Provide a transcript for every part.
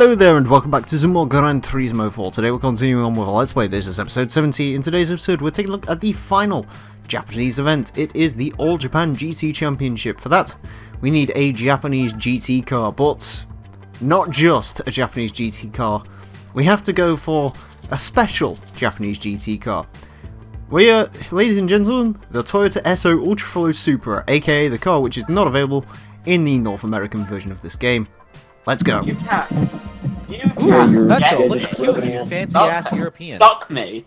Hello there and welcome back to some more Gran Turismo 4. Today we're continuing on with our Let's Play. This is episode 70. In today's episode we're taking a look at the final Japanese event. It is the All Japan GT Championship. For that we need a Japanese GT car, but not just a Japanese GT car. We have to go for a special Japanese GT car. We are, ladies and gentlemen, the Toyota Esso Supra, aka the car which is not available in the North American version of this game. Let's go. You can't. Ooh, special. Look cute, you fancy ass European. Suck me.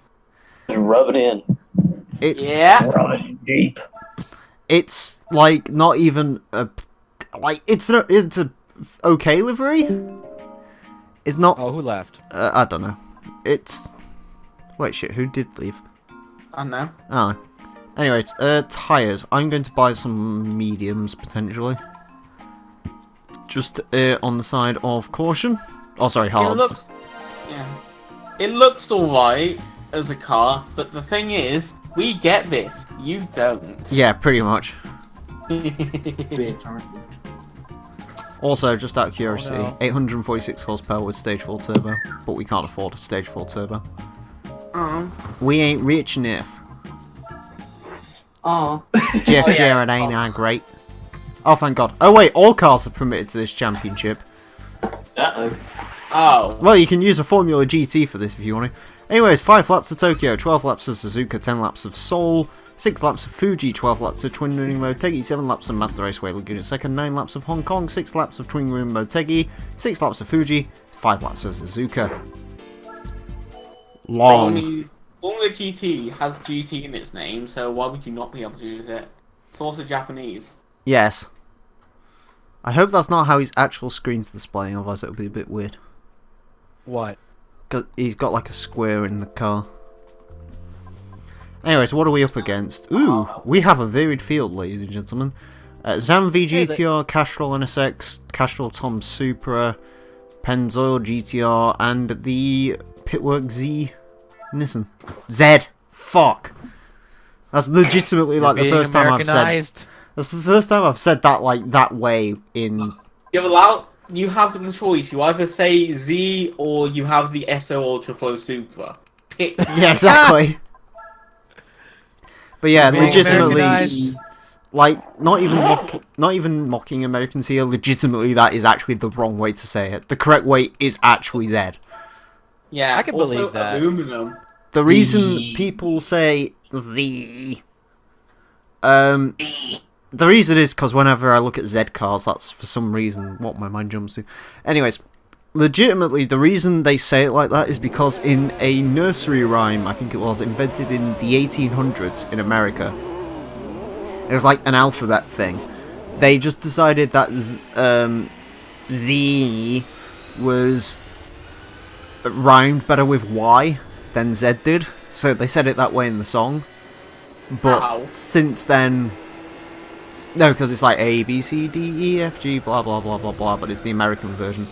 Just rub it in. It's Rub it in deep. It's like not even a it's a okay livery. It's not. Oh, who left? I don't know. It's wait shit. Who did leave? I know. Oh. Anyways, tires. I'm going to buy some mediums potentially. Just on the side of caution. Oh, sorry, hards. It looks alright as a car, but the thing is, we get this. You don't. Yeah, pretty much. Also, just out of curiosity, 846 horsepower with stage 4 turbo, but we can't afford a stage 4 turbo. We ain't rich enough. Jeff Jarrett ain't that great. Oh, thank God. Oh, wait, all cars are permitted to this championship. Oh. Well, you can use a Formula GT for this if you want to. Anyways, 5 laps of Tokyo, 12 laps of Suzuka, 10 laps of Seoul, 6 laps of Fuji, 12 laps of Twin Ring Motegi, 7 laps of Mazda Raceway Laguna Second, 9 laps of Hong Kong, 6 laps of Twin Ring Motegi, 6 laps of Fuji, 5 laps of Suzuka. Long. Formula GT has GT in its name, so why would you not be able to use it? It's also Japanese. Yes. I hope that's not how his actual screen's displaying, otherwise it would be a bit weird. What? Cause he's got like a square in the car. Anyways, what are we up against? Ooh, we have a varied field, ladies and gentlemen. Zam V GTR, Castrol NSX, Castrol Tom Supra, Pennzoil GTR, and the Pitwork Z Nissan. Z! Fuck! That's legitimately like the first time I've said... That's the first time I've said that like that way in... You have the choice. You either say Z or you have the Esso Ultraflow Supra. Pick. Yeah, exactly. But yeah, legitimately, like not even mocking Americans here. Legitimately, that is actually the wrong way to say it. The correct way is actually Z. Yeah, I can also believe that. Aluminum. The reason people say Z, the reason is because whenever I look at Z cars, that's for some reason what my mind jumps to. Anyways, legitimately, the reason they say it like that is because in a nursery rhyme, I think it was, invented in the 1800s in America, it was like an alphabet thing. They just decided that Z was rhymed better with Y than Z did, so they said it that way in the song. But since then... No, because it's like A, B, C, D, E, F, G, blah, blah, blah, blah, blah, but it's the American version,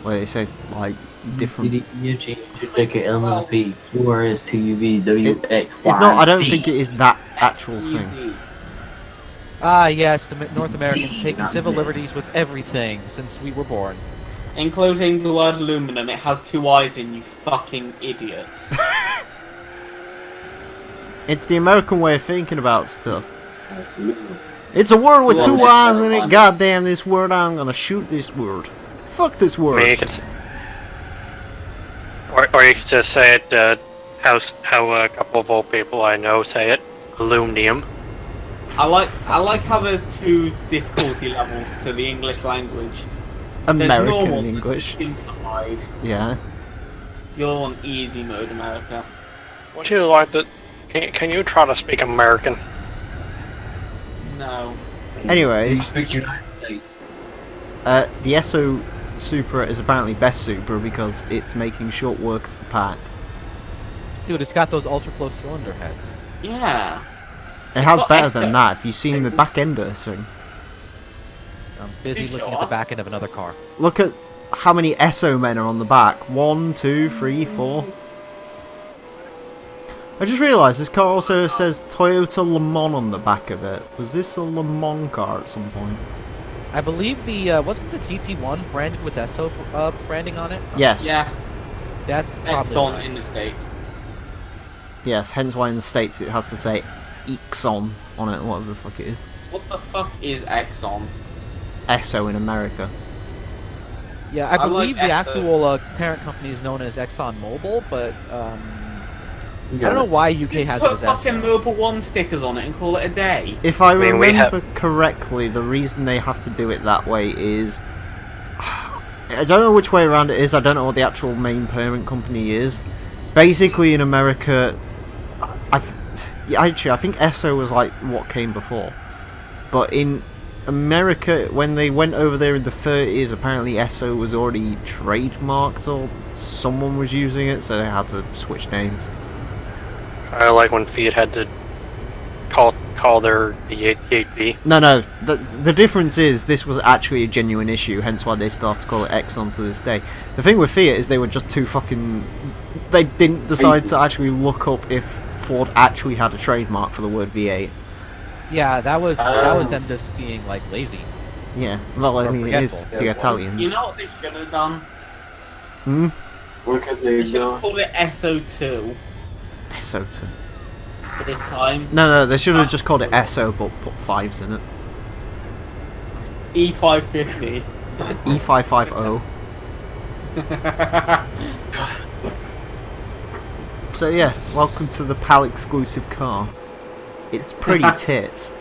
where they say, like, different... It's not, I don't think it is that actual thing. Ah, yes, the North Americans taking civil liberties with everything since we were born. Including the word aluminum, it has 2 eyes in, you fucking idiots. It's the American way of thinking about stuff. It's a word with 2 eyes in it. Goddamn this word! I'm gonna shoot this word. Fuck this word. I mean, you could, or you could just say it how a couple of old people I know say it: aluminum. I like how there's 2 difficulty levels to the English language. American English. Simplified. Yeah. You're on easy mode, America. Would you like to? Can you try to speak American? No. Anyways, the Esso Supra is apparently best Supra because it's making short work of the pack. Dude, it's got those Ultraflow cylinder heads. Yeah. It has better than that. If you've seen the back end of this thing. I'm busy looking at the back end of another car. Look at how many Esso men are on the back. 1, 2, 3, 4. I just realised this car also says Toyota Le Mans on the back of it. Was this a Le Mans car at some point? I believe the wasn't the GT1 branded with Esso branding on it? Yes. Yeah, That's probably Exxon right. in the States. Yes, hence why in the States it has to say Exxon on it, whatever the fuck it is. What the fuck is Exxon? Esso in America. Yeah, I I like believe the Esso. actual parent company is known as ExxonMobil, but I don't know why UK has it Put as fucking Esso. Mobile One stickers on it and call it a day. If I mean, we remember correctly, the reason they have to do it that way is... I don't know which way around it is, I don't know what the actual main parent company is. Basically in America, actually I think Esso was like what came before. But in America, when they went over there in the 30s, apparently Esso was already trademarked or someone was using it, so they had to switch names. I like when Fiat had to call their V8V. No, the difference is this was actually a genuine issue, hence why they still have to call it Exxon to this day. The thing with Fiat is they were just too fucking... They didn't decide to actually look up if Ford actually had a trademark for the word V8. Yeah, that was them just being like lazy. Yeah, well, I Or mean, it is forgetful. the Italians. You know what they should have done? Hmm? What could They they should do? have called it SO2 Esso. for this time. No, they should have just called it Esso, but put 5s in it. E550. E550. So yeah, welcome to the PAL exclusive car. It's pretty tits.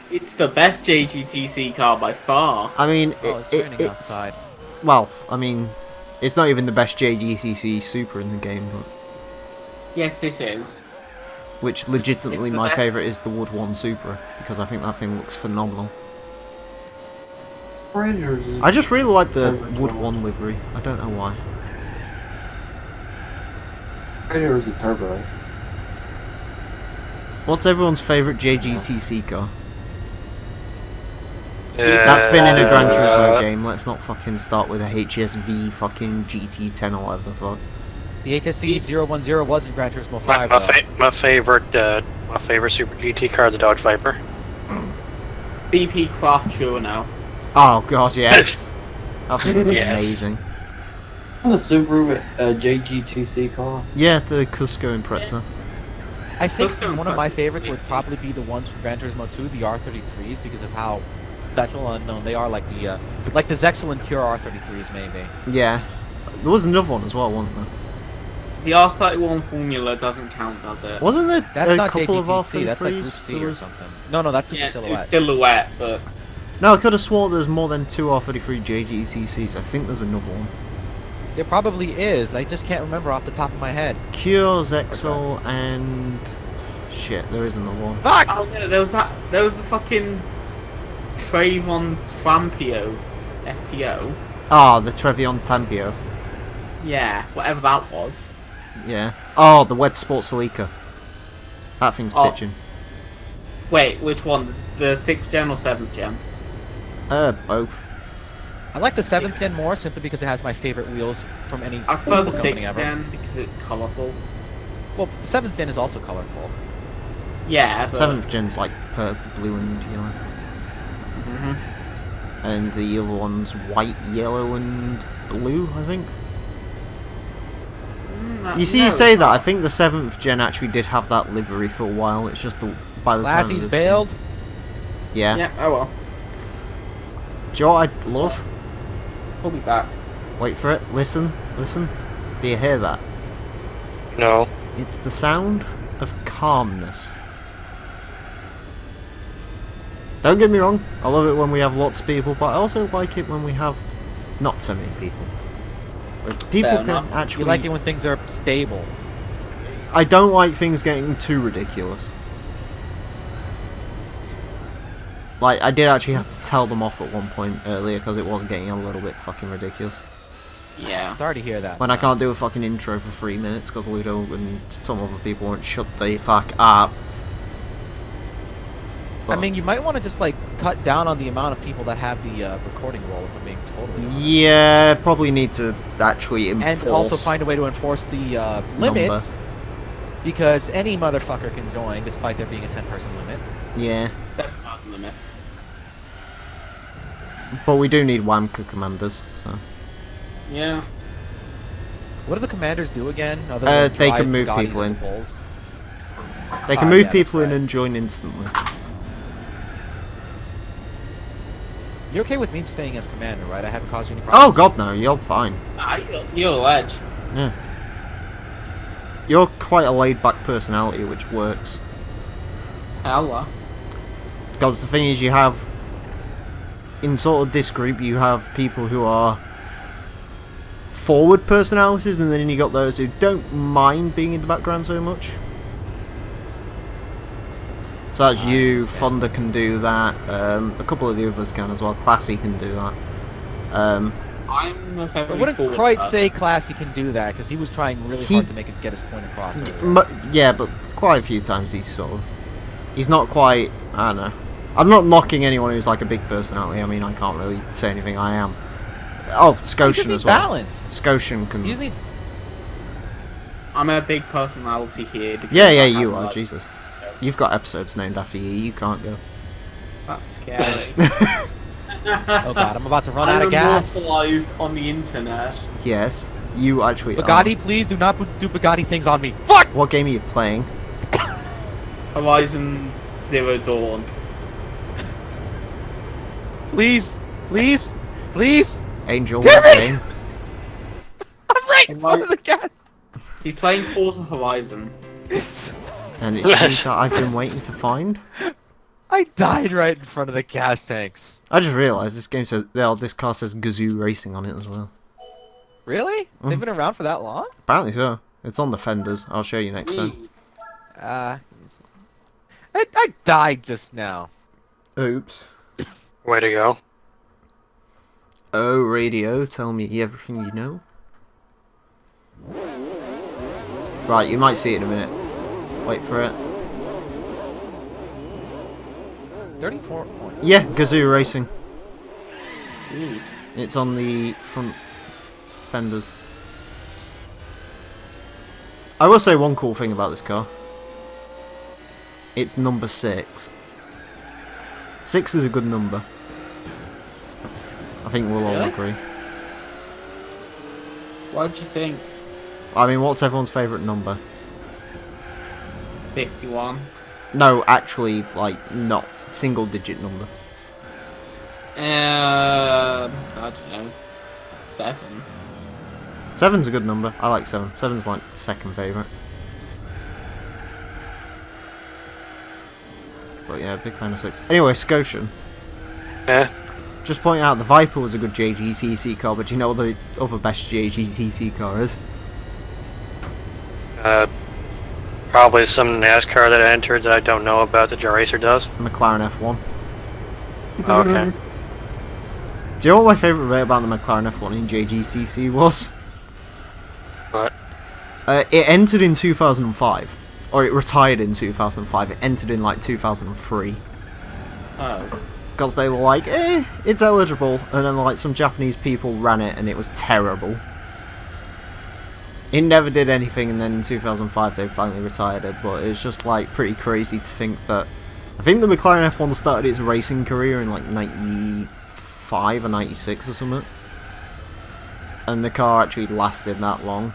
It's the best JGTC car by far. I mean, Oh, it's raining outside. well, I mean, it's not even the best JGTC Supra in the game, but Yes, it is. which legitimately It's the my best. favourite is the Wood 1 Supra, because I think that thing looks phenomenal. I just really like the Wood 1 livery, I don't know why. Or is it turbo? What's everyone's favourite JGTC car? That's been in a Gran Turismo game, let's not fucking start with a HSV fucking GT10 or whatever the fuck. The HSV 010 was in Gran Turismo 5. My favorite Super GT car, the Dodge Viper. BP Craft Churno. Oh god, yes! That thing is Yes. amazing. The Subaru JGTC car. Yeah, the Cusco Impreza. I think Those kind of one of my cars- favorites would probably be the ones from Gran Turismo 2, the R33s, because of how special and unknown they are, like the Zexel and Cure R33s maybe. Yeah. There was another one as well, wasn't there? The R31 formula doesn't count, does it? Wasn't there That's a not couple of JGTC, that's like R33s? Group C There or was- something. No, that's Super Yeah, Silhouette. it's Silhouette, but No, I could have sworn there's more than 2 R33 JGTCs. I think there's another one. It probably is. I just can't remember off the top of my head. Cure, Zexel, and... Shit, there is another one. Fuck! oh no, there was the fucking Trayvon Trampio FTO. Ah, the Trevion Tampio. Yeah, whatever that was. Yeah. Oh, the Wed Sport Celica. That thing's Oh. bitchin'. Wait, which one? The 6th gen or 7th gen? Both. I like the 7th gen more simply because it has my favorite wheels from any I prefer the company 6th ever. gen because it's colourful. Well, the 7th gen is also colorful. Yeah, but... 7th gen's like purple, blue, and yellow. Mhm. And the other one's white, yellow, and blue, I think. You see, no, you say it's that. I not. think the 7th gen actually did have that livery for a while. It's just the by the time. of Lassie's this bailed. game- Yeah. Yeah, oh well. Do you know what I'd love? We'll be back. Wait for it. Listen. Do you hear that? No. It's the sound of calmness. Don't get me wrong. I love it when we have lots of people, but I also like it when we have not so many people. Where people Fair can enough. actually. You like it when things are stable. I don't like things getting too ridiculous. Like, I did actually have to tell them off at one point earlier because it was getting a little bit fucking ridiculous. Yeah. Sorry to hear that. When I can't do a fucking intro for 3 minutes because Ludo and some other people won't shut the fuck up. I mean, you might want to just like cut down on the amount of people that have the recording role, if I'm being totally honest. Yeah, probably need to actually enforce. And also find a way to enforce the limits, because any motherfucker can join, despite there being a 10-person limit. Yeah. 7,000 limit. But we do need Wamka commanders. So. Yeah. What do the commanders do again? Other than They drive can move Bugattis people into in. poles? They can Oh, move yeah, people that's in right. and join instantly. You're okay with me staying as commander, right? I haven't caused you any problems. Oh god no, you're fine. You're a ledge. Yeah. You're quite a laid back personality, which works. Hella. Because the thing is, you have, in sort of this group, you have people who are forward personalities, and then you got those who don't mind being in the background so much. So that's you, Fonda can do that, a couple of the others can as well, Classy can do that. I'm a I heavily wouldn't forward quite person. say Classy can do that, because he was trying really hard to get his point across. Yeah, but quite a few times he's sort of, he's not quite, I don't know. I'm not knocking anyone who's like a big personality, I mean I can't really say anything, I am. Oh, Scotian as well. Balance. Scotian can... You just need... I'm a big personality here. because Yeah, I have, you are, like- Jesus. You've got episodes named after you, you can't go. That's scary. Oh god, I'm about to run out I'm of gas. immortalized on the internet. Yes, you actually Bugatti, please do not do Bugatti things on me. Fuck! are. What game are you playing? Horizon Zero Dawn. Please, please, please. Angel, Damn what it! game? I'm right in front of the gas. He's playing Forza Horizon. And it's you that I've been waiting to find. I died right in front of the gas tanks. I just realised this game says, well, this car says Gazoo Racing on it as well. Really? They've been around for that long? Apparently so. It's on the fenders. I'll show you next time. I died just now. Oops. Way to go. Oh, radio, tell me everything you know. Right, you might see it in a minute. Wait for it. 34 points. Yeah, Gazoo Racing. Ooh. It's on the front fenders. I will say one cool thing about this car. It's number 6. 6 is a good number. I think we'll all Really? agree. What do you think? I mean, what's everyone's favourite number? 51. No, actually, like, not single digit number. I don't know. 7. 7's a good number. I like 7. 7's like second favourite. But yeah, big fan of 6. Anyway, Scotian. Yeah. Just point out, the Viper was a good JGTC car, but do you know what the other best JGTC car is? Probably some NASCAR that I entered that I don't know about that your racer does. McLaren F1. Okay. Do you know what my favourite bit about the McLaren F1 in JGTC was? What? It entered in 2005. Or it retired in 2005. It entered in like 2003. Oh. Because they were like, it's eligible. And then like some Japanese people ran it and it was terrible. It never did anything, and then in 2005 they finally retired it, but it's just like pretty crazy to think that... I think the McLaren F1 started its racing career in like 95 or 96 or something. And the car actually lasted that long.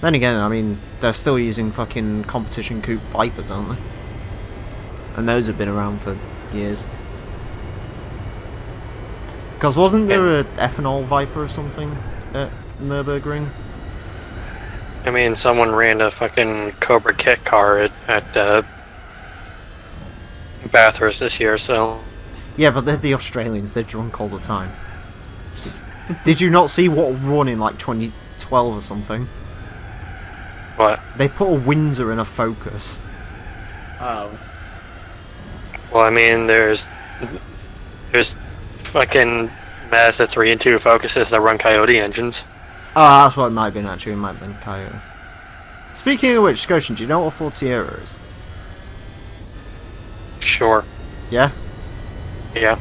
Then again, I mean, they're still using fucking competition coupe Vipers, aren't they? And those have been around for years. Because wasn't there a ethanol Viper or something at Nürburgring? I mean, someone ran a fucking Cobra kit car at Bathurst this year, so... Yeah, but they're the Australians, they're drunk all the time. Did you not see what run in like 2012 or something? What? They put a Windsor in a Focus. Oh. Well, I mean, there's fucking Mazda 3 and 2 Focuses that run Coyote engines. Oh, that's what it might have been actually, it might have been Coyote. Speaking of which, Scotian, do you know what a Ford Sierra is? Sure. Yeah? Yeah.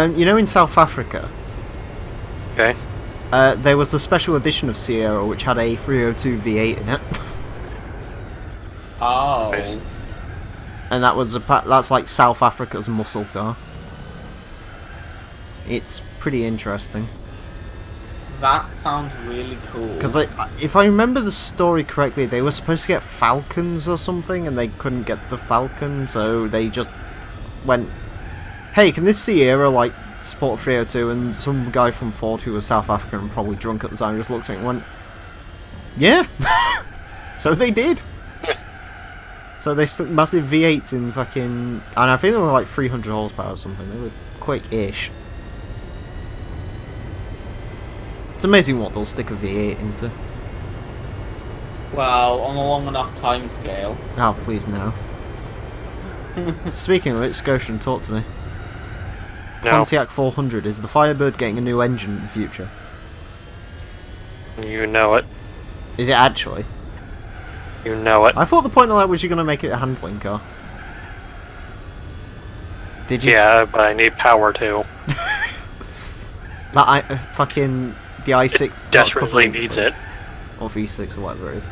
You know in South Africa, Okay. there was a special edition of Sierra which had a 302 V8 in it. Oh. Nice. And that was that's like South Africa's muscle car. It's pretty interesting. That sounds really cool. Because if I remember the story correctly, they were supposed to get Falcons or something, and they couldn't get the Falcon, so they just went, hey, can this Sierra, like, support 302? And some guy from Ford, who was South African and probably drunk at the time, just looked at it and went, yeah. So they did. So they stuck massive V8s in fucking... And I think they were like 300 horsepower or something. They were quick-ish. It's amazing what they'll stick a V8 into. Well, on a long enough time scale. Oh, please no. Speaking of it, Scotian, talk to me. No, Pontiac 400, is the Firebird getting a new engine in the future? you know it. Is it actually? You know it. I thought the point of that was you're going to make it a handling car. Did you? Yeah, but I need power too. That fucking... The i6... It desperately needs it. Or V6 or whatever it is.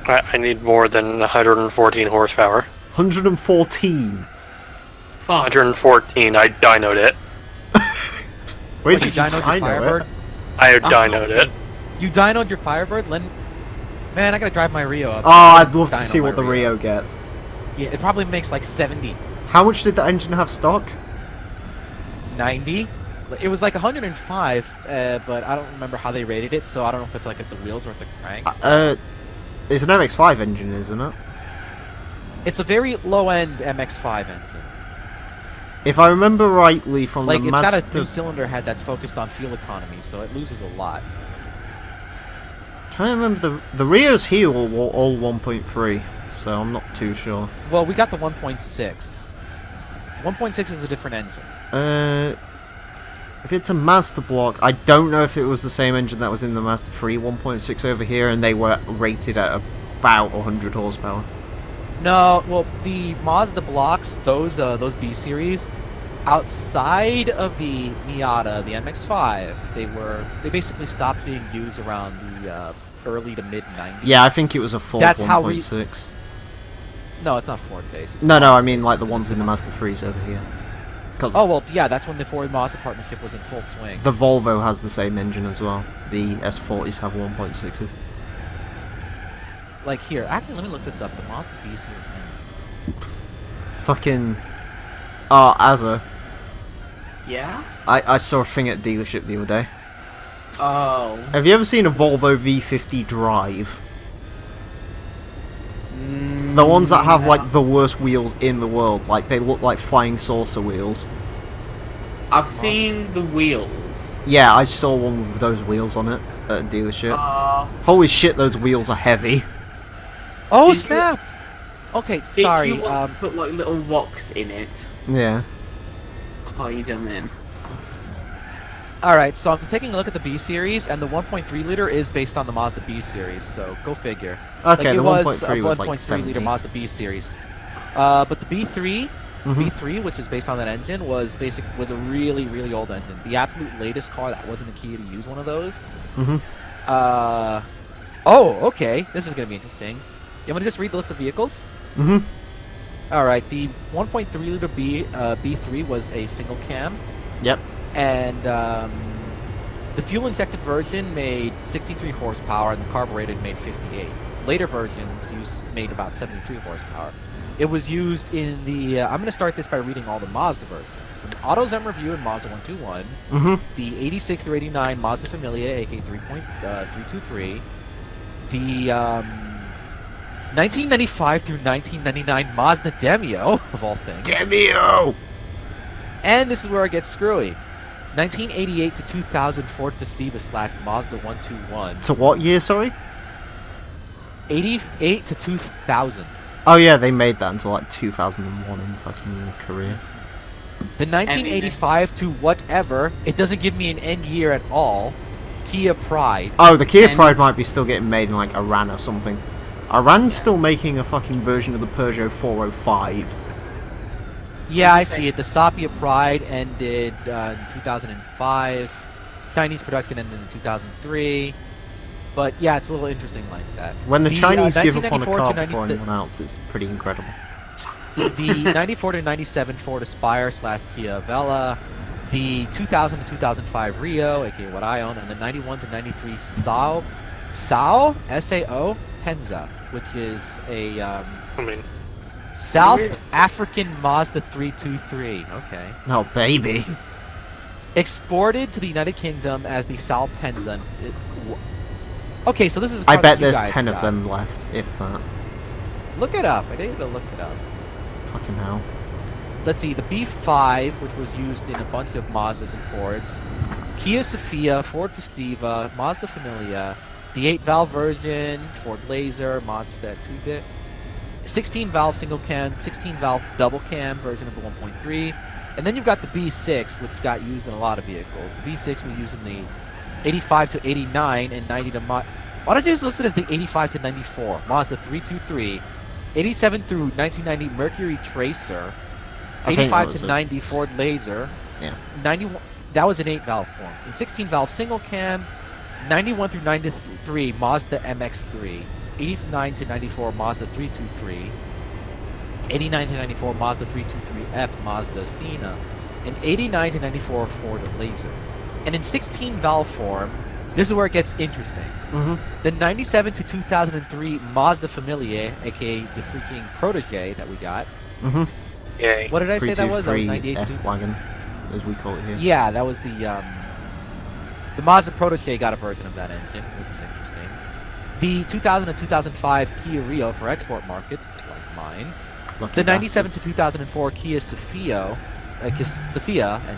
I need more than 114 horsepower. 114! Fuck. 114, I dynoed it. Where What, did you you dynoed your dyno Firebird? it? I dynoed it. You dynoed your Firebird? Man, I gotta drive my Rio up. Oh, I'd love to Dyno see my what the Rio gets. Yeah, it probably makes like 70, How much did the engine have stock? 90. It was like 105, but I don't remember how they rated it, so I don't know if it's like at the wheels or at the cranks. It's an MX-5 engine, isn't it? It's a very low-end MX-5 engine. If I remember rightly from Like, the it's got a Mazda... two-cylinder head that's focused on fuel economy, so it loses a lot. Trying to remember, the Rios here were all 1.3, so I'm not too sure. Well, we got the 1.6. 1.6 is a different engine. If it's a Mazda block, I don't know if it was the same engine that was in the Mazda 3 1.6 over here, and they were rated at about 100 horsepower. No, well, the Mazda blocks, those B-series, outside of the Miata, the MX-5, they basically stopped being used around the early to mid 90s. Yeah, I think it was a Ford That's how we- 1.6. No, it's not Ford based. It's No, I Mazda mean based. like the ones in the Mazda 3s over here. 'Cause Oh well, yeah, that's when the Ford Mazda partnership was in full swing. the Volvo has the same engine as well. The S40s have 1.6s. Like here, actually, let me look this up. The Mazda B-series engine. Fucking... Oh, Azza. Yeah? I saw a thing at dealership the other day. Oh. Have you ever seen a Volvo V50 Drive? The ones that have like the worst wheels in the world, like they look like flying saucer wheels. I've seen the wheels. Yeah, I saw one with those wheels on it at a dealership. Holy shit, those wheels are heavy. Oh Did you- snap! Okay, Did sorry. you want to put like little rocks in it? Yeah. Hide them in. All right, so I'm taking a look at the B-series, and the 1.3 liter is based on the Mazda B-series. So go figure. Okay, it the was 1.3 a was like 1.3 70. liter Mazda B-series. But the B3, Mhm. B3, which is based on that engine, was a really, really old engine. The absolute latest car that wasn't a Kia to use one of those. Mhm. Oh, okay. This is gonna be interesting. You want to just read the list of vehicles? Mhm. All right. The 1.3 liter B3 was a single cam. Yep. And the fuel-injected version made 63 horsepower, and the carbureted made 58. Later versions made about 73 horsepower. It was used in the... I'm going to start this by reading all the Mazda versions. The AutoZone Review in Mazda 121, Mhm. the 86 through 89 Mazda Familia, aka 3.323, the 1995 through 1999 Mazda Demio, of all things. Demio! And this is where it gets screwy. 1988 to 2000 Ford Festiva / Mazda 121. To what year, sorry? 88 to 2000. Oh yeah, they made that until like 2001 in fucking Korea. The 1985 to whatever, it doesn't give me an end year at all. Kia Pride. Oh, the Kia And- Pride might be still getting made in like Iran or something. Iran's still making a fucking version of the Peugeot 405. Yeah, I see it. The Sapia Pride ended in 2005. Chinese production ended in 2003. But yeah, it's a little interesting like that. When the Chinese give up on a 1994 car to before 96 anyone else, it's pretty incredible. The 94 to 97 Ford Aspire / Kia Vela, the 2000 to 2005 Rio, aka what I own, and the 91 to 93 Sao S-A-O Penza, which is a I mean, South African Mazda 323. Okay. Oh, baby. Exported to the United Kingdom as the Sao Penza. Okay, so this is a car I bet that you there's guys 10 of got. them left, if that. Look it up. I need to look it up. Fucking hell. Let's see, the B5, which was used in a bunch of Mazdas and Fords, Kia Sophia, Ford Festiva, Mazda Familia, the 8-valve version, Ford Laser, Mazda 2-bit, 16-valve single cam, 16-valve double cam version of the 1.3, and then you've got the B6, which got used in a lot of vehicles. The B6 was used in the 85 to 89 and 90 to Why don't you just list it as the 85 to 94, Mazda 323, 87 through 1990 Mercury Tracer, I think 85 that to was 90 Ford Laser, Yeah. 91, that was an 8-valve form. In 16-valve single cam, 91 through 93 Mazda MX-3, 89 to 94 Mazda 323, 89 to 94 Mazda 323F Mazda Stina, and 89 to 94 Ford Laser. And in 16-valve form, this is where it gets interesting. Mm-hmm. The 97 to 2003 Mazda Familia, aka the freaking Protege that we got. Mm-hmm. yay. What did I say that was? That was 98 to F-Wagon, as we call it here. Yeah, that was the Mazda Protege got a version of that engine, which is interesting. The 2000 and 2005 Kia Rio for export markets, like mine. Lucky The 97 bastards. to 2004 Kia Sophia and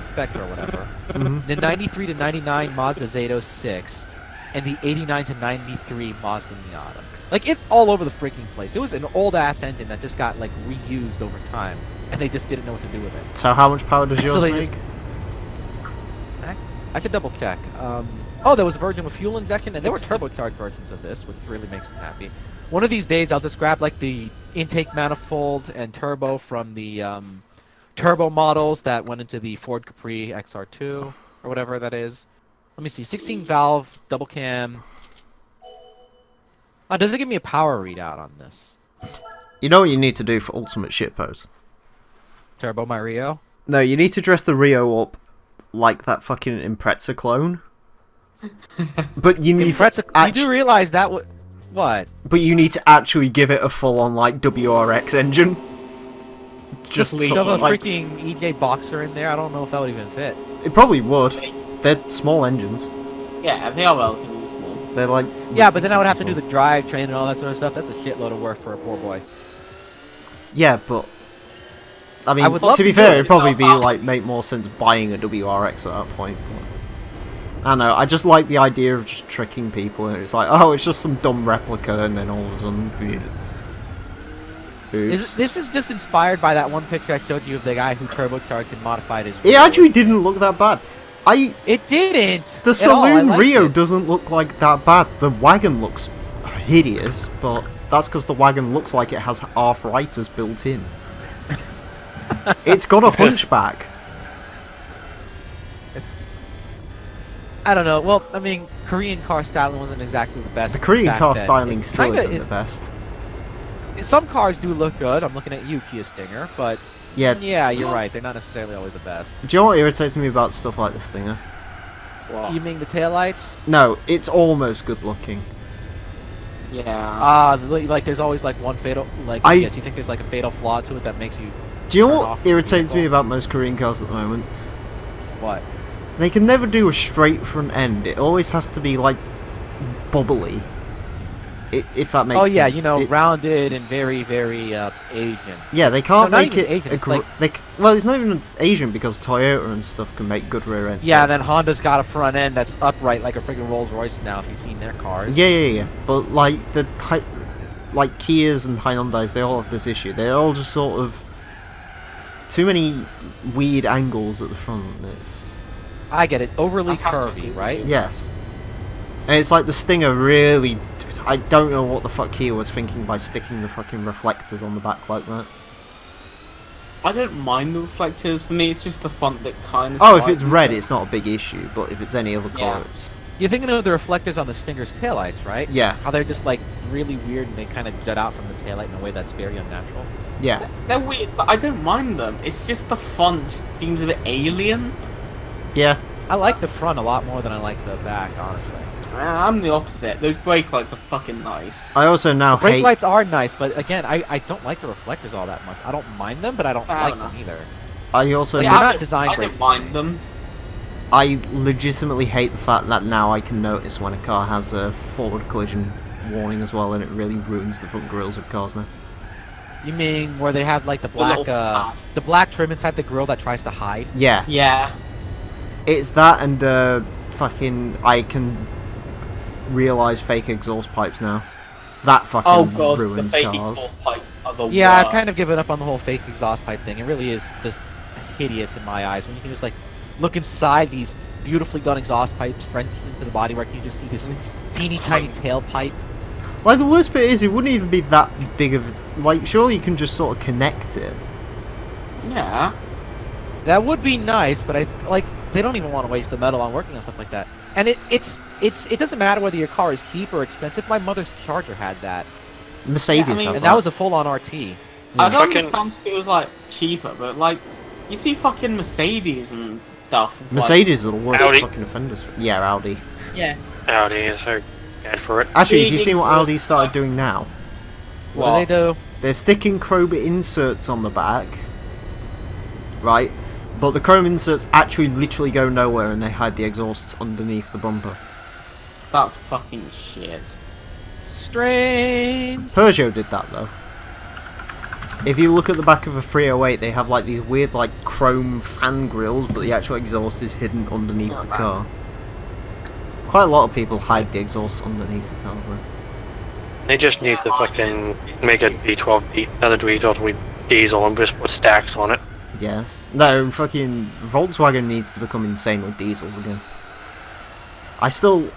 Spectra, whatever. Mhm. The 93 to 99 Mazda Zato 6, and the 89 to 93 Mazda Miata. Like, it's all over the freaking place. It was an old-ass engine that just got, like, reused over time, and they just didn't know what to do with it. So how much power does yours So they make? just- I should double check. Oh, there was a version with fuel injection, and there were turbocharged versions of this, which really makes me happy. One of these days, I'll just grab like the intake manifold and turbo from the turbo models that went into the Ford Capri XR2 or whatever that is. Let me see, 16 valve double cam. Oh, does it give me a power readout on this? You know what you need to do for ultimate shitpost? Turbo my Rio. No, you need to dress the Rio up like that fucking Impreza clone. But you need to You do realize that what? But you need to actually give it a full-on like WRX engine. Just sort shove a of, like, freaking EJ Boxer in there. I don't know if that would even fit. It probably would. They're small engines. Yeah, they are relatively small. They're like. Yeah, but then I would have to do the drivetrain and all that sort of stuff. That's a shitload of work for a poor boy. Yeah, but I mean, I would love to be to do fair, it. it'd probably be Yourself up. like make more sense buying a WRX at that point. But I don't know. I just like the idea of just tricking people, and it's like, oh, it's just some dumb replica, and then all of a sudden, oops. This is just inspired by that one picture I showed you of the guy who turbocharged and modified his. It Rio. actually didn't look that bad. It didn't. The at all. I saloon liked Rio it. doesn't look like that bad. The wagon looks hideous, but that's because the wagon looks like it has arthritis built in. It's got a hunchback. It's. I don't know. Well, I mean, Korean car styling wasn't exactly the best. The Korean back car then. styling It still kinda isn't is- the best. Some cars do look good. I'm looking at you, Kia Stinger, but Yeah. yeah, you're right. They're not necessarily always the best. Do you know what irritates me about stuff like the Stinger? You mean the taillights? No, it's almost good looking. Yeah. Like there's always like one fatal. Like I- yes, you think there's like a fatal flaw to it that makes you. Do you know Turn what off the irritates me vehicle. about most Korean cars at the moment? What? They can never do a straight front end. It always has to be like bubbly. If that makes sense. Oh yeah, you know, It's- rounded and very, very Asian. Yeah, they can't No, not make even it. Asian, it's like- Well, it's not even Asian because Toyota and stuff can make good rear ends. Yeah, and then Honda's got a front end that's upright like a freaking Rolls Royce now. If you've seen their cars. Yeah. But like like Kias and Hyundais, they all have this issue. They're all just sort of too many weird angles at the front. I get it. Overly I have to curvy, agree. right? Yes. And it's like the Stinger really. I don't know what the fuck Kia was thinking by sticking the fucking reflectors on the back like that. I don't mind the reflectors. For me, it's just the front that kind of. Oh, if it's red, it's not a big issue. But if it's any other Yeah. colour, it's... You're thinking of the reflectors on the Stinger's taillights, right? Yeah. How they're just like really weird and they kind of jut out from the taillight in a way that's very unnatural. Yeah. They're weird, but I don't mind them. It's just the font just seems a bit alien. Yeah. I like the front a lot more than I like the back, honestly. I'm the opposite. Those brake lights are fucking nice. I also now Brake hate... lights are nice, but again, I don't like the reflectors all that much. I don't mind them, but I don't like them either. I also... Like, Yeah, they're I not don't- designed I for don't mind them. I legitimately hate the fact that now I can notice when a car has a forward collision warning as well, and it really ruins the front grills of cars now. You mean where they have like the little black, the black trim inside the grill that tries to hide? Yeah. Yeah. It's that and fucking... I can realise fake exhaust pipes now. That fucking Oh god, the ruins fake cars. exhaust pipes are the Yeah, I've worst. kind of given up on the whole fake exhaust pipe thing. It really is just hideous in my eyes when you can just like look inside these beautifully done exhaust pipes, French into the bodywork, and you just see this teeny tiny tailpipe. Like, the worst bit is, it wouldn't even be that big of... Like, surely you can just sort of connect it. Yeah. That would be nice, but they don't even want to waste the metal on working on stuff like that. And it doesn't matter whether your car is cheap or expensive. My mother's Charger had that, Mercedes Yeah, I mean- have and that was a full-on RT. I don't Fucking- understand if it was like cheaper, but like you see fucking Mercedes and stuff. with, like- Mercedes are the worst Audi. fucking offenders. Yeah, Audi. Yeah. Audis are bad for it. Actually, have Big you seen what exhaust Audi started pipe. doing now? What do they do? They're sticking chrome inserts on the back, right? But the chrome inserts actually literally go nowhere, and they hide the exhausts underneath the bumper. That's fucking shit. Strange. Peugeot did that though. If you look at the back of a 308, they have like these weird like chrome fan grills, but the actual exhaust is hidden underneath the car. Quite a lot of people hide the exhaust underneath the cars though. They just need to fucking make a V12 another V12 diesel and just put stacks on it. Yes. No, fucking Volkswagen needs to become insane with diesels again. I still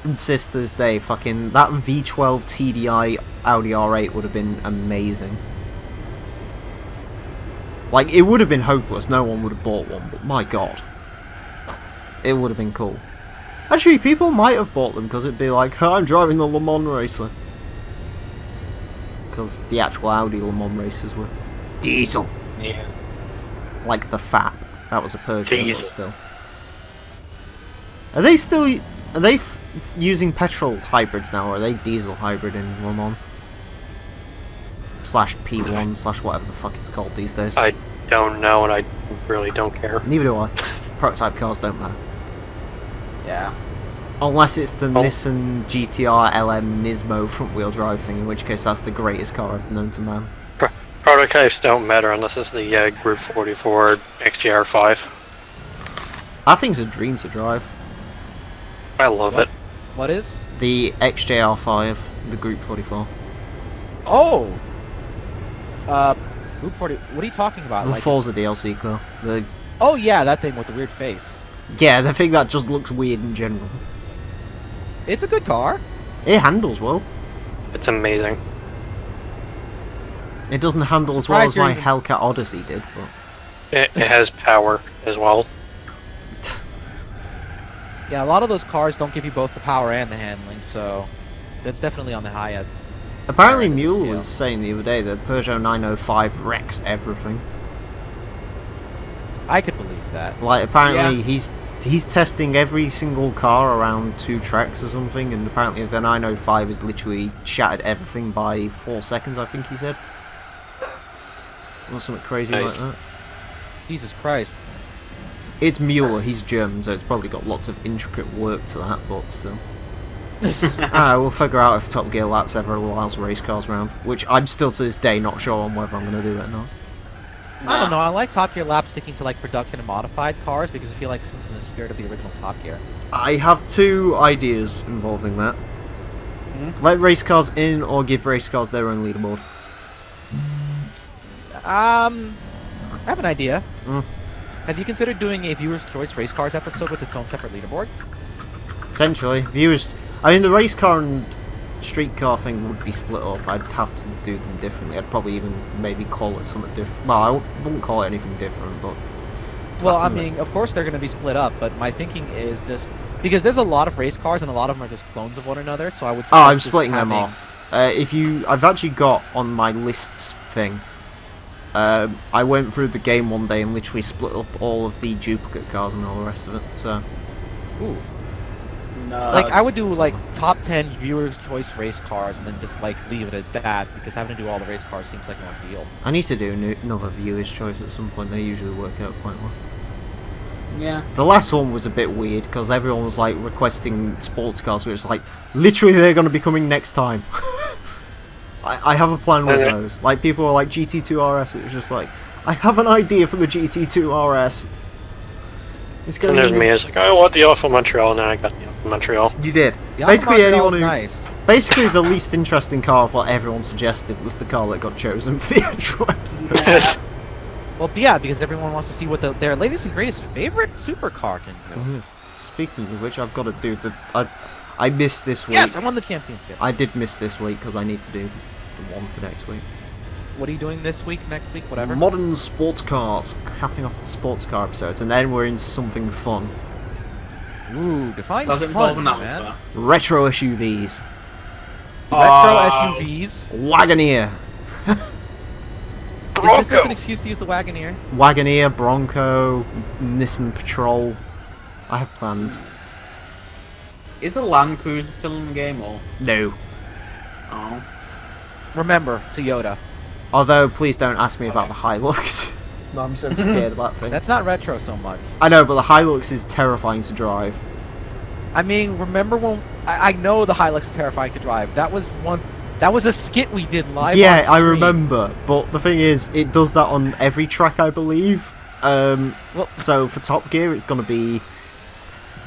insist to this day, fucking that V12 TDI Audi R8 would have been amazing. Like, it would have been hopeless, no one would have bought one, but my god. It would have been cool. Actually, people might have bought them because it'd be like, I'm driving the Le Mans racer. Because the actual Audi Le Mans racers were diesel. Yeah. Like the FAP. That was a Peugeot, but Diesel. still. Are they still... Are they using petrol hybrids now, or are they diesel hybrid in Le Mans? Slash P1, slash whatever the fuck it's called these days. I don't know, and I really don't care. Neither do I. Prototype cars don't matter. Yeah. Unless it's the Oh. Nissan GTR LM Nismo front wheel drive thing, in which case that's the greatest car I've known to man. Prototypes don't matter unless it's the Group 44 XJR5. That thing's a dream to drive. I love it. What is? The XJR5, the Group 44. Oh. Group 40. What are you talking about? The Like Forza DLC car. The oh yeah, that thing with the weird face. Yeah, the thing that just looks weird in general. It's a good car. It handles well. It's amazing. It doesn't handle as well Surprised as you're my even- Hellcat Odyssey did, but... It has power as well. Yeah, a lot of those cars don't give you both the power and the handling, so that's definitely on the high end. Apparently Alright, Mule scale. was saying the other day that Peugeot 905 wrecks everything. I could believe that. Like, apparently he's testing every single car around 2 tracks or something, and apparently the 905 has literally shattered everything by 4 seconds, I think he said. Or something crazy Nice. like that. Jesus Christ. It's Mueller, he's German, so it's probably got lots of intricate work to that, but still. We'll figure out if Top Gear Laps ever allows race cars round, which I'm still to this day not sure on whether I'm going to do it or not. I don't know. I like Top Gear Lab sticking to like production and modified cars because I feel like it's in the spirit of the original Top Gear. I have 2 ideas involving that. Let race cars in or give race cars their own leaderboard. I have an idea. Mm. Have you considered doing a viewer's choice race cars episode with its own separate leaderboard? Potentially. Viewers... I mean, the race car and street car thing would be split up. I'd have to do them differently. I'd probably even maybe call it something different. Well, I wouldn't call it anything different, but... Well, I mean, of course they're going to be split up, but my thinking is just because there's a lot of race cars and a lot of them are just clones of one another. So I would. Oh, I'm suggest just splitting them having- off. I've actually got on my lists thing I went through the game one day and literally split up all of the duplicate cars and all the rest of it. So, Ooh. No, Like, I would do, like, top 10 viewers' choice race cars and then just, like, leave it at that, because having to do all the race cars seems like an ordeal. I need to do another viewer's choice at some point. They usually work out quite well. Yeah. The last one was a bit weird because everyone was like requesting sports cars, which is like literally they're going to be coming next time. I have a plan with those. Like people were like GT2 RS. It was just like I have an idea for the GT2 RS. It's going And there's to me. It's like, I want the Alpha Montreal. Now I got the Alpha Montreal. You did. The Basically, Alpha anyone Montreal's who nice. basically the least interesting car of what everyone suggested was the car that got chosen for the actual episode. Well, yeah, because everyone wants to see what their latest and greatest favorite supercar can do. Yes. Speaking of which, I've got to do the. I missed this week. Yes, I won the championship. I did miss this week because I need to do the one for next week. What are you doing this week, next week, whatever? Modern sports cars, capping off the sports car episodes, and then we're into something fun. Ooh, define Does it involve fun, an man. Alpha? Retro SUVs. Retro SUVs. Wagoneer. Is this an excuse to use the Wagoneer? Wagoneer, Bronco, Nissan Patrol. I have plans. Is a Land Cruiser still in the game or? No. Oh. Remember, Toyota. Although, please don't ask me about the Hilux. No, I'm so scared of that thing. That's not retro so much. I know, but the Hilux is terrifying to drive. I mean, remember when... I know the Hilux is terrifying to drive. That was a skit we did live on Yeah, I stream. remember. But the thing is, it does that on every track, I believe. Well, so for Top Gear, it's going to be...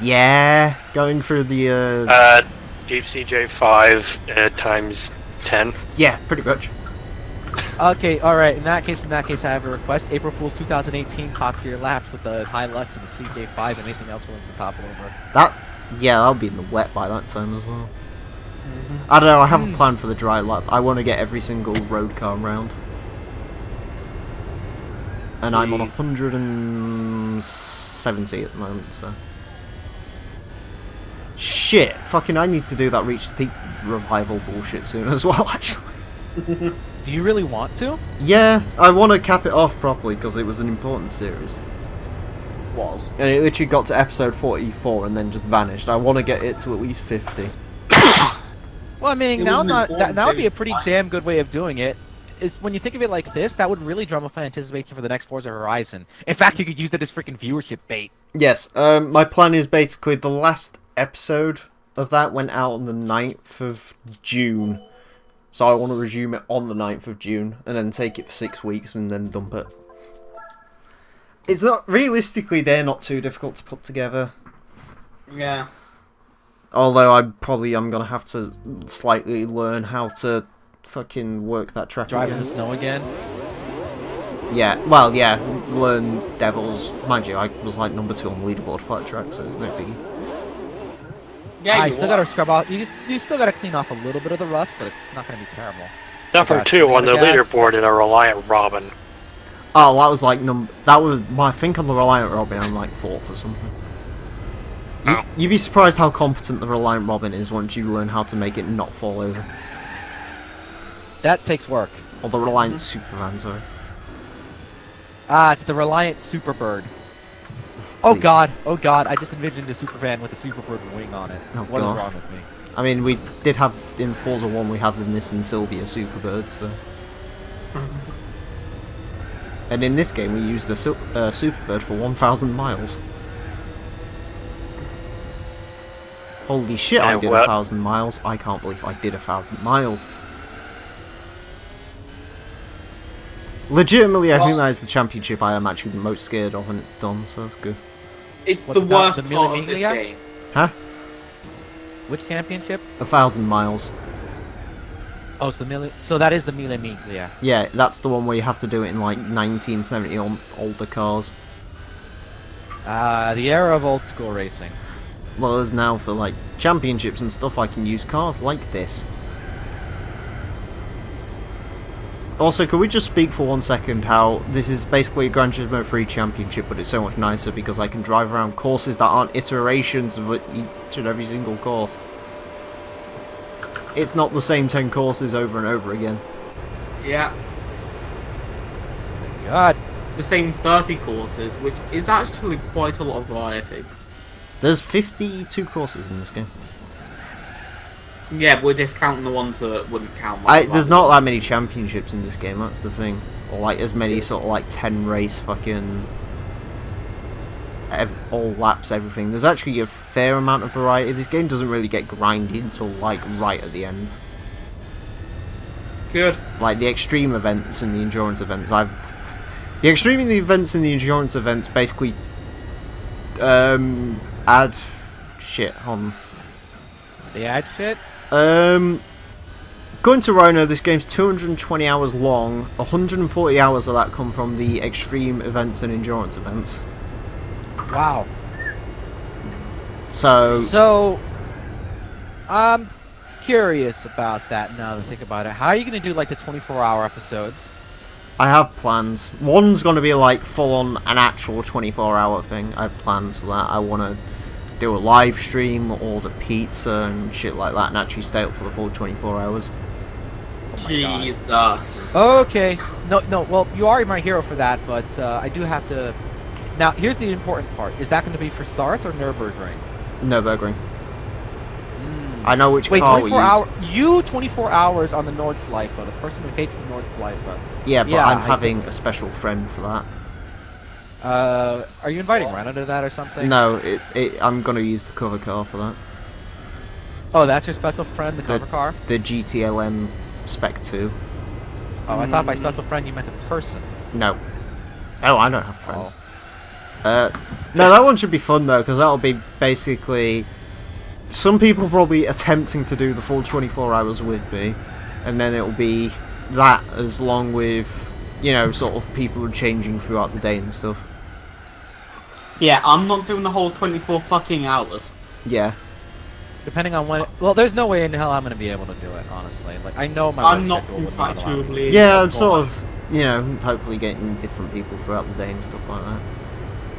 Yeah, going through the... Jeep CJ5 times 10. Yeah, pretty much. Okay, alright, in that case, I have a request. April Fool's 2018 top tier laps with the Hilux and the CJ5 and anything else willing to topple over. Yeah, I'll be in the wet by that time as well. I don't know, I have a plan for the dry lap. I want to get every single road car round. And I'm on 170 at the moment, so... Shit! Fucking I need to do that Reach the Peak revival bullshit soon as well, actually. Do you really want to? Yeah, I want to cap it off properly because it was an important series. Was. And it literally got to episode 44 and then just vanished. I want to get it to at least 50. Well, I mean, It now's was an not important that would be a series. pretty damn good way of doing it. Is when you think of it like this, that would really drum up anticipation for the next Forza Horizon. In fact, you could use that as freaking viewership bait. Yes, my plan is basically the last episode of that went out on the 9th of June. So I want to resume it on the 9th of June and then take it for 6 weeks and then dump it. It's not, realistically, they're not too difficult to put together. Yeah. Although I'm going to have to slightly learn how to fucking work that track Drive in again. the snow again. Yeah, well, yeah, learn Devils. Mind you, I was like number 2 on the leaderboard for that track, so it's no biggie. Yeah, I you still are. gotta scrub off. You still gotta clean off a little bit of the rust, but it's not gonna be terrible. Number Gotcha. 2 on the Gas. leaderboard in a Reliant Robin. Oh, that was like I think on the Reliant Robin I'm like 4th or something. Oh. You'd be surprised how competent the Reliant Robin is once you learn how to make it not fall over. That takes work. Or the Reliant Supervan, sorry. Ah, it's the Reliant Superbird. Oh god, I just envisioned a Supervan with a Superbird wing on it. Oh, What is God. wrong with me? I mean, we did have, in Forza 1 we had the Nissan Sylvia Superbird, so... And in this game we used the Superbird for 1,000 miles. Holy shit, I And did what? 1,000 miles. I can't believe I did 1,000 miles. Legitimately, I think that is the championship I am actually the most scared of when it's done, so that's good. It's What the about worst the part of this Mille game. Huh? Which championship? 1,000 miles. Oh, it's the Mille. So that is the Mille Miglia. Yeah, that's the one where you have to do it in like 1970 on older cars. The era of old school racing. Well, as now for like championships and stuff, I can use cars like this. Also, could we just speak for 1 second how this is basically a Gran Turismo 3 championship, but it's so much nicer because I can drive around courses that aren't iterations of each and every single course. It's not the same 10 courses over and over again. Yeah. god. the same 30 courses, which is actually quite a lot of variety. There's 52 courses in this game. Yeah, but we're discounting the ones that wouldn't count. There's not that many championships in this game, that's the thing. Or like as many sort of like 10 race fucking... all laps, everything. There's actually a fair amount of variety. This game doesn't really get grindy until like right at the end. Good. Like the extreme events and the endurance events, the extreme events and the endurance events basically add shit on. They add shit? Going to Rhino, this game's 220 hours long. 140 hours of that come from the extreme events and endurance events. Wow. So I'm curious about that now that I think about it. How are you going to do like the 24-hour episodes? I have plans. One's going to be like full on an actual 24-hour thing. I have plans for that. I want to do a live stream, order pizza and shit like that, and actually stay up for the full 24 hours. Jesus. Okay. No, well, you are my hero for that, but I do have to... Now, here's the important part. Is that going to be for Sarth or Nürburgring? Nürburgring. I know which Wait, car we 24 use. hours? You 24 hours on the Nordschleife, the person who hates the Nordschleife. Yeah, but Yeah, I'm I having a special friend for that. Are you inviting Rana to that or something? No, I'm going to use the cover car for that. Oh, that's your special friend, the cover car? The GTLM Spec 2. Oh, I thought by special friend you meant a person. No. Oh, I don't have friends. No, that one should be fun though, because that'll be basically some people probably attempting to do the full 24 hours with me, and then it'll be that as long with, you know, sort of people changing throughout the day and stuff. Yeah, I'm not doing the whole 24 fucking hours. Yeah. Depending on when... Well, there's no way in hell I'm going to be able to do it, honestly. Like, I know my I'm work not schedule would not allow me. contractually. Yeah, I'm sort of, you know, hopefully getting different people throughout the day and stuff like that.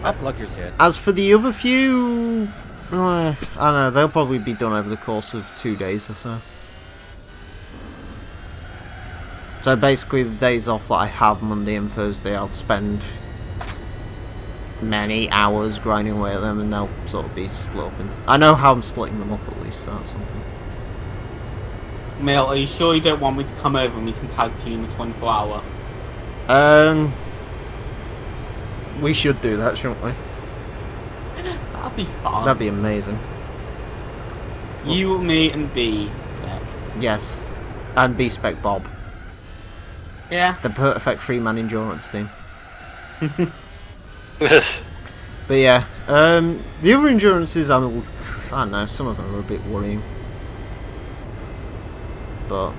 I'll plug your shit. As for the other few, I don't know, they'll probably be done over the course of 2 days or so. So basically the days off that I have, Monday and Thursday, I'll spend many hours grinding away at them, and they'll sort of be split up. I know how I'm splitting them up at least, so that's something. Emile, are you sure you don't want me to come over and we can tag team a 24-hour? We should do that, shouldn't we? That'd be fun. That'd be amazing. You, me, and B. Yes. And B-Spec Bob. Yeah. The perfect three-man endurance team. But yeah, the other endurances, I don't know, some of them are a bit worrying. But,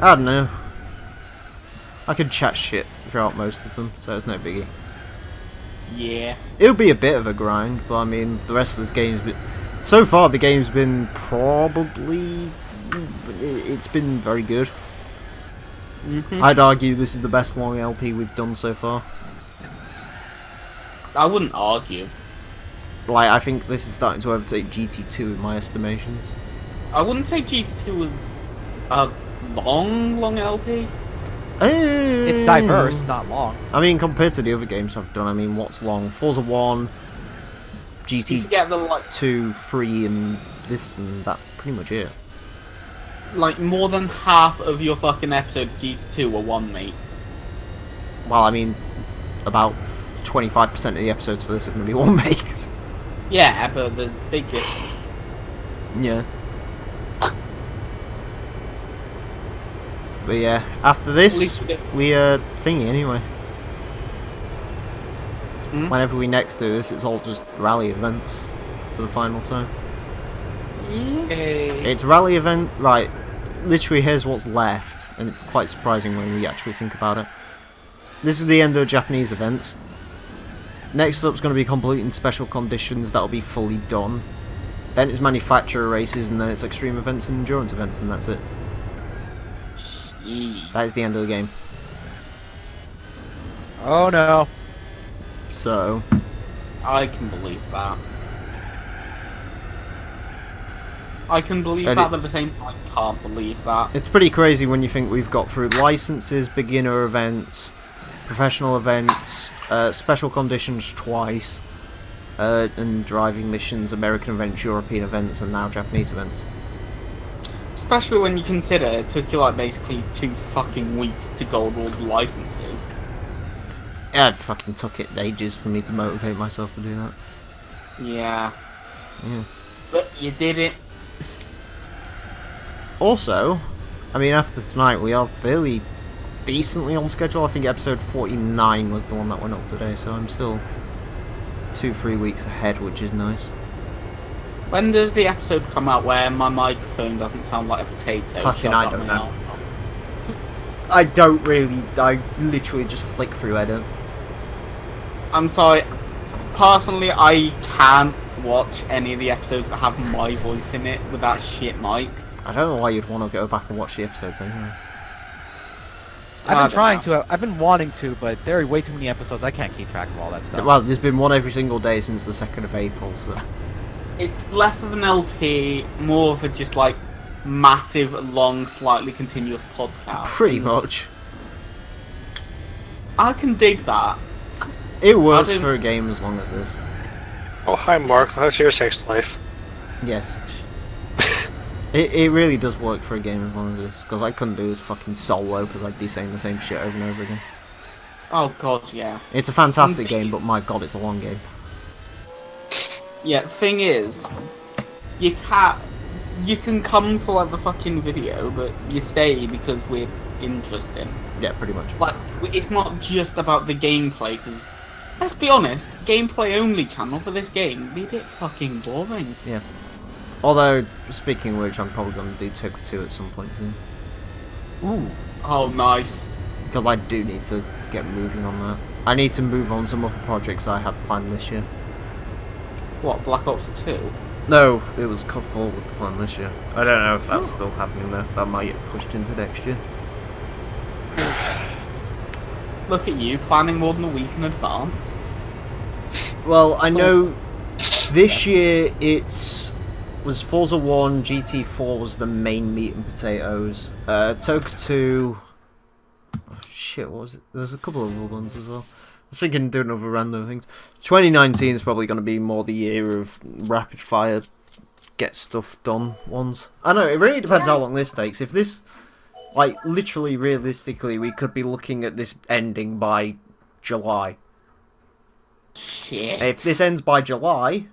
I don't know. I could chat shit throughout most of them, so it's no biggie. Yeah. It'll be a bit of a grind, but I mean, the rest of this game's been... So far, the game's been probably... It's been very good. I'd argue this is the best long LP we've done so far. I wouldn't argue. Like, I think this is starting to overtake GT2 in my estimations. I wouldn't say GT2 was a long LP. It's diverse, not long. I mean, compared to the other games I've done, I mean, what's long? Forza 1, You GT2, forget the, like, 3, and this, and that's pretty much it. like more than half of your fucking episodes of GT2 were one, mate. Well, I mean, about 25% of the episodes for this are going to be one make. Yeah, but there's big difference. Yeah. But yeah, after this, At least we get- we thingy anyway. Whenever we next do this, it's all just rally events for the final time. Yay. It's rally event, right? Literally, here's what's left, and it's quite surprising when we actually think about it. This is the end of the Japanese events. Next up's going to be completing special conditions that'll be fully done. Then it's manufacturer races, and then it's extreme events and endurance events, and that's it. That is the end of the game. Oh no. So, I can believe that. I can believe And that, but at the same time, I can't believe that. it's pretty crazy when you think we've got through licenses, beginner events, professional events, special conditions twice, and driving missions, American events, European events, and now Japanese events. Especially when you consider it took you like basically 2 fucking weeks to go all the licenses. Yeah, it fucking took it ages for me to motivate myself to do that. Yeah. Yeah. But you did it. Also, I mean, after tonight, we are fairly decently on schedule. I think episode 49 was the one that went up today, so I'm still 2-3 weeks ahead, which is nice. When does the episode come out where my microphone doesn't sound like a potato? Fucking I don't know. Out? I don't really, I literally just flick through edit. I'm sorry. Personally, I can't watch any of the episodes that have my voice in it with that shit mic. I don't know why you'd want to go back and watch the episodes anyway. I've been trying to. I've been wanting to, but there are way too many episodes. I can't keep track of all that stuff. Well, there's been one every single day since the 2nd of April, so... It's less of an LP, more of a just like massive, long, slightly continuous podcast. Pretty much. I can dig that. It works I didn't- for a game as long as this. Oh, hi Mark, how's your sex life? Yes. It really does work for a game as long as this, because I couldn't do this fucking solo, because I'd be saying the same shit over and over again. Oh god, yeah. It's a fantastic game, but my god, it's a long game. Yeah, thing is, you can come for like the fucking video, but you stay because we're interesting. Yeah, pretty much. Like, it's not just about the gameplay, because, let's be honest, gameplay only channel for this game would be a bit fucking boring. Yes. Although, speaking of which, I'm probably going to do Toka 2 at some point soon. Ooh. Oh, nice. Because I do need to get moving on that. I need to move on some other projects I had planned this year. What, Black Ops 2? No, it was COD 4 was the plan this year. I don't know if that's still happening though. That might get pushed into next year. Look at you, planning more than a week in advance. Well, I know this year was Forza 1, GT4 was the main meat and potatoes. Toka 2... Oh shit, what was it? There's a couple of other ones as well. I was thinking doing other random things. 2019 is probably going to be more the year of rapid fire, get stuff done ones. I know, it really depends how long this takes. If this, like, literally, realistically, we could be looking at this ending by July. Shit. If this ends by July,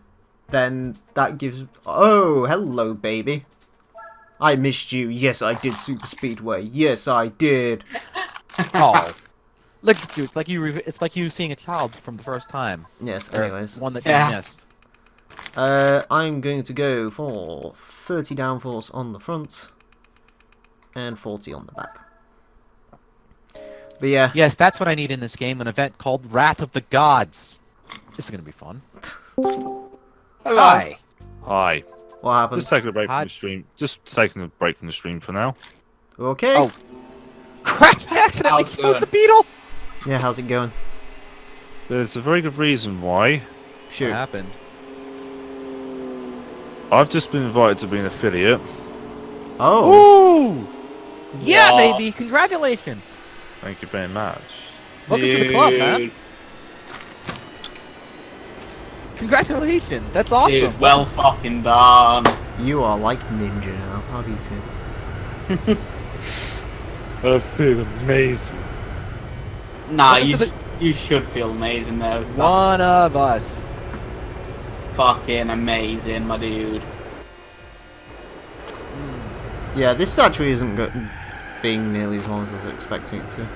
then that gives... Oh, hello, baby. I missed you. Yes, I did Super Speedway. Yes, I did. Oh. Look at you. It's like you seeing a child from the first time. Yes, Or anyways. one that Yeah. you missed. I'm going to go for 30 downforce on the front and 40 on the back. But yeah. Yes, that's what I need in this game. An event called Wrath of the Gods. This is gonna be fun. Hello. Hi. Hi. What happened? Just taking a break Hi. from the stream. Just taking a break from the stream for now. Okay. Oh. Crap! I accidentally How's it closed the going? beetle. Yeah, how's it going? There's a very good reason why. Shoot. What happened? I've just been invited to be an affiliate. Oh. Ooh! Yeah, Wow. baby! Congratulations! Thank you very much. Welcome to the club, man. Congratulations! That's awesome. Dude, well fucking done. You are like ninja now. How do you feel? I feel amazing. Nah, Welcome to you should feel amazing though. That's One of us. fucking amazing, my dude. Yeah, this actually isn't being nearly as long as I was expecting it to. You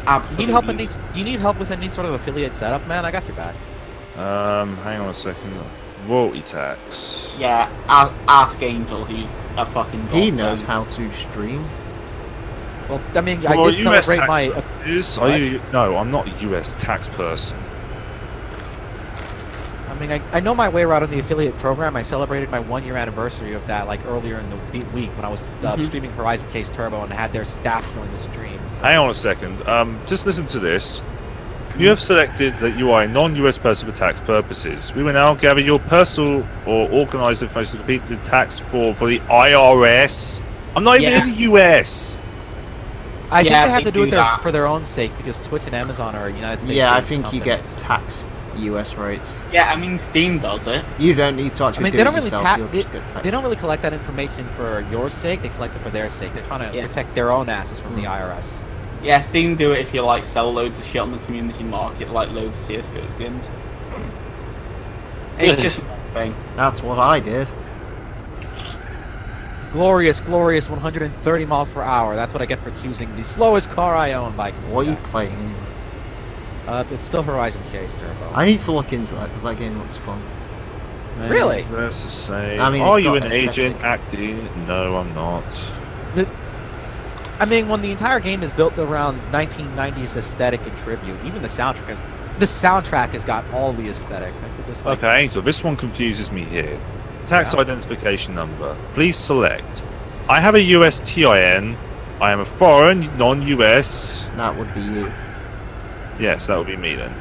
Absolutely. need help in these? You need help with any sort of affiliate setup, man? I got your back. Hang on a second. Royalty tax. Yeah, ask Angel, who's a fucking He godsend. knows how to stream. Well, I mean, For I did US celebrate tax my. purposes, What? are you? No, I'm not a US tax person. I mean, I know my way around on the affiliate program. I celebrated my 1-year anniversary of that, like earlier in the week when I was streaming Horizon Chase Turbo and had their staff join the stream. So. Hang on a second. Just listen to this. You have selected that you are a non-US person for tax purposes. We will now gather your personal or organised information to complete the tax form for the IRS. I'm not even Yeah. in the US. I think Yeah, they have they to do it do that. for their own sake because Twitch and Amazon are United States. Yeah, I based think you get companies. taxed US rates. Yeah, I mean Steam does it. You don't need to I actually mean, do they it don't really yourself, tax. you'll just get taxed. They don't really collect that information for your sake. They collect it for their sake. They're trying to Yeah. protect their own asses from the IRS. Yeah, Steam do it if you like sell loads of shit on the community market, like loads of CS:GO skins. It's just one thing. That's what I did. Glorious, glorious 130 miles per hour. That's what I get for choosing the slowest car I own by What are you Computex. playing? It's still Horizon Chase Turbo. I need to look into that because that game looks fun. Really? That's the same. I mean, Are it's you got an aesthetic. agent acting? No, I'm not. I mean, when the entire game is built around 1990s aesthetic and tribute, even the soundtrack has got all the aesthetic. I said this, like, Okay, so this one confuses me here. Tax Yeah. identification number. Please select. I have a US TIN. I am a foreign, non-US. That would be you. Yes, that would be me then.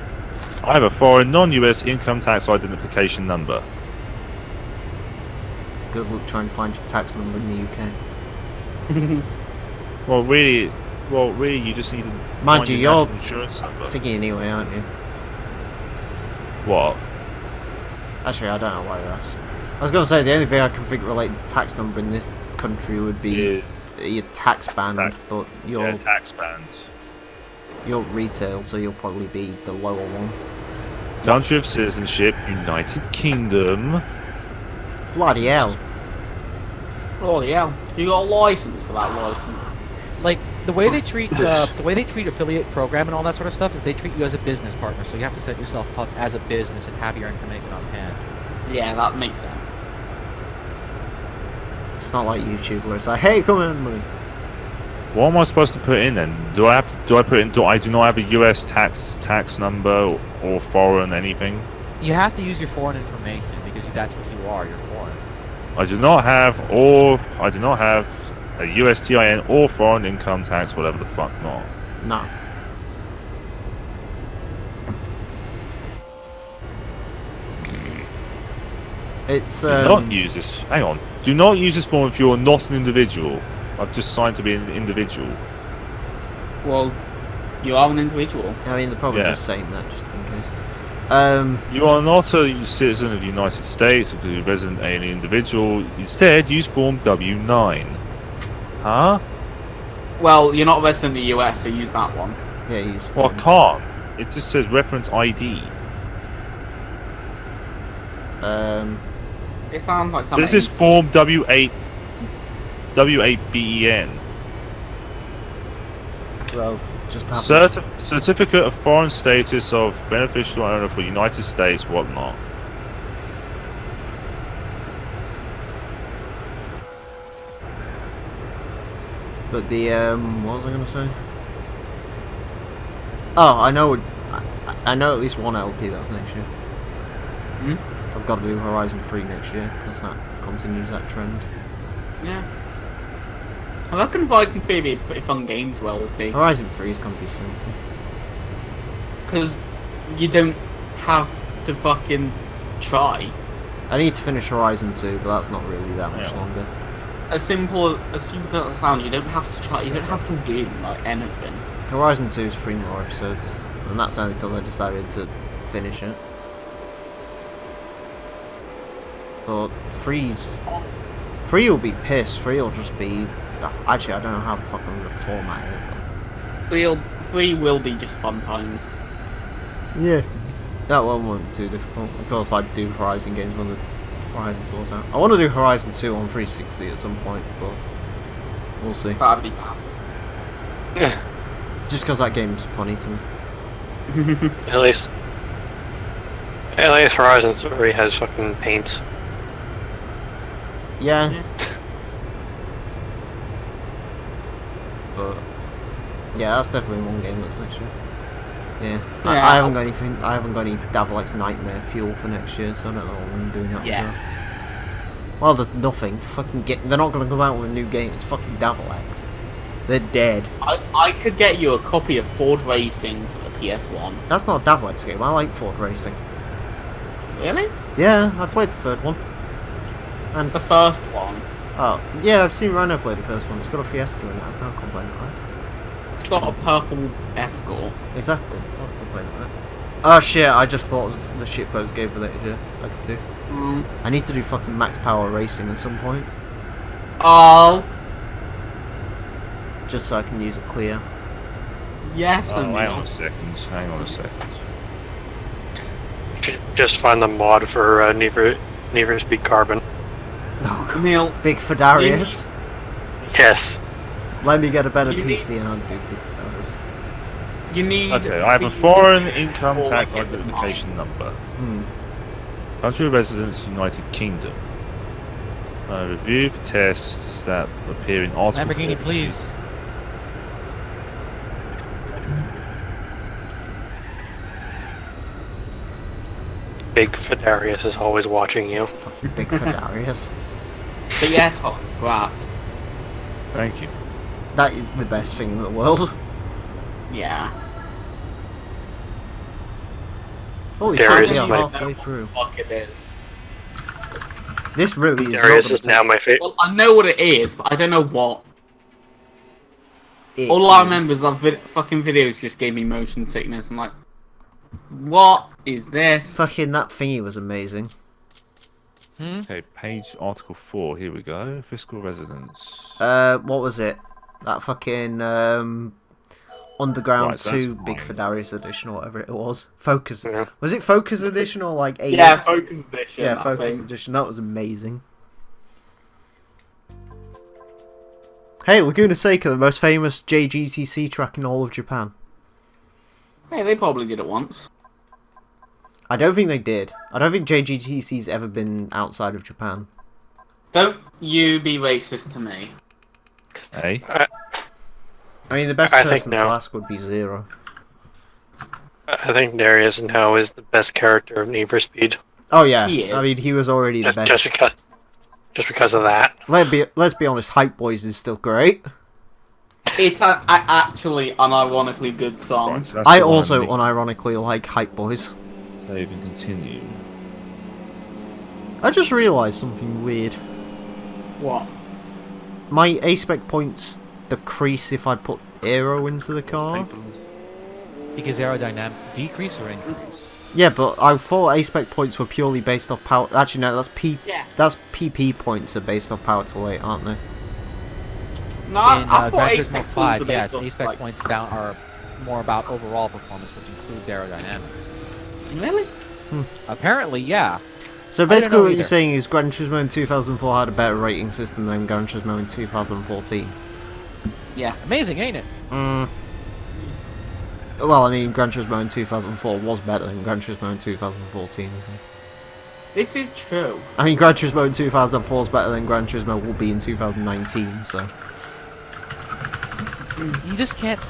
I have a foreign, non-US income tax identification number. Good luck trying to find your tax number in the UK. Well, really, you just need to Mind find you, your you're national insurance number. thinking anyway, aren't you? What? Actually, I don't know why you asked. I was going to say, the only thing I can think relating to tax number in this country would be your tax band, Tax- but Yeah, tax bands. you're retail, so you'll probably be the lower one. Country of citizenship, United Kingdom. Bloody hell. Holy hell. You got a license for that license. like the way they treat affiliate program and all that sort of stuff is they treat you as a business partner. So you have to set yourself up as a business and have your information on hand. Yeah, that makes sense. It's not like YouTube where it's like, hey, come in, money. What am I supposed to put in then? Do I put in? I do not have a US tax number or foreign anything. You have to use your foreign information because that's what you are. You're foreign. I do not have a US TIN or foreign income tax, whatever the fuck not. No. It's, Do not use this. Hang on. Do not use this form if you're not an individual. I've just signed to be an individual. Well, you are an individual. I mean, they're probably Yeah. just saying that just in case. You are not a citizen of the United States or a resident alien individual. Instead, use Form W9. Huh? Well, you're not a resident of the US, so use that one. yeah, you use Well, I phone. can't. It just says reference ID. It sounds like something. This is Form W8BEN. Well, just have Certificate of foreign status of beneficial owner for United States, whatnot. But the, what was I going to say? Oh, I know at least one LP that's next year. I've got to do Horizon 3 next year, because that continues that trend. Yeah. I reckon Horizon 3 would be a pretty fun game to LP. Horizon 3 is going to be simple. Because you don't have to fucking try. I need to finish Horizon 2, but that's not really that much Yeah. longer. As simple as stupid as it sounds, you don't have to try, you don't have to win, like, anything. Horizon 2 is 3 more episodes, and that's only because I decided to finish it. But 3 will be pissed, 3 will just be... Actually, I don't know how the fuck I'm going to format it. 3 will be just fun times. But yeah. That one won't be too difficult. Of course, I'd do Horizon games when the Horizon 4's out. I want to do Horizon 2 on 360 at some point, but we'll see. That'd be bad. Yeah, Just because that game's funny to me. at least Horizon 3 has fucking paint. Yeah. Yeah. But yeah, that's definitely one game that's next year. Yeah. Yeah, I haven't got anything. I haven't got any Devil X Nightmare fuel for next year, so I don't know what I'm doing that. Yeah. Well, there's nothing to fucking get. They're not gonna come out with a new game. It's fucking Devil X. They're dead. I could get you a copy of Ford Racing for the PS1. That's not a Devil X game. I like Ford Racing. Really? Yeah, I played the third one. And The first one. oh yeah, I've seen Rhino play the first one. It's got a Fiesta in it. I can't complain about got a purple Escort. Exactly. I'll complain about it. Oh shit, I just thought the shitpost gave related here. I could do. I need to do fucking max power racing at some point. Oh. Just so I can use it clear. Yes, Oh, Emile. hang on a second. Hang on a second. Should just find the mod for Need for Speed Carbon. Oh god. Emile, Big Fidarius. Yes. Let me get a better You PC and I'll do Big Fidarius. you need... Okay, I have a foreign income tax identification number. Country of residence, United Kingdom. Review for tests that appear in Article Lamborghini, 4. please. Big Fidarius is always watching you. Fucking Big Fidarius. But yeah, Tom, congrats. Thank you. That is the best thing in the world. Yeah. Holy Darius shit, is we are my- halfway through. Fuck it is. This really is Darius not is now my favorite. Well, I know what it is, but I don't know what. It All I is- remember is that fucking videos just gave me motion sickness. I'm like, what is this? Fucking that thingy was amazing. Okay, page Article 4. Here we go. Fiscal residence. What was it? That fucking Underground Right, so that's 2 Big fine. Fidarius edition or whatever it was. Focus. Yeah. Was it Focus edition or like 8? Yeah, Focus Edition. Yeah, I Focus think. edition. That was amazing. Hey, Laguna Seca, the most famous JGTC track in all of Japan. Hey, they probably did it once. I don't think they did. I don't think JGTC's ever been outside of Japan. Don't you be racist to me. Hey. I mean, the best I think person to no. ask would be Zero. I think Darius now is the best character of Need for Speed. Oh yeah, He is. I mean, he was already the best. Just because of that. Let's be honest, Hype Boys is still great. It's an actually unironically good song. Right, so that's I the one also need. unironically like Hype Boys. Save and continue. I just realised something weird. What? My A-spec points decrease if I put aero into the car. Because aerodynamic decrease or increase? Yeah, but I thought A-spec points were purely based off power. Actually, no, that's Yeah. That's PP points are based off power to weight, aren't they? No, In I thought Gran A-spec Turismo points 5, were based yes, off, A-spec like- points down are more about overall performance, which includes aerodynamics. Really? Apparently, yeah. So I don't basically know what you're either. saying is Gran Turismo in 2004 had a better rating system than Gran Turismo in 2014. Yeah. Amazing, ain't it? Well, I mean, Gran Turismo in 2004 was better than Gran Turismo in 2014. Isn't it? This is true. I mean, Gran Turismo in 2004 is better than Gran Turismo will be in 2019, so... You just can't...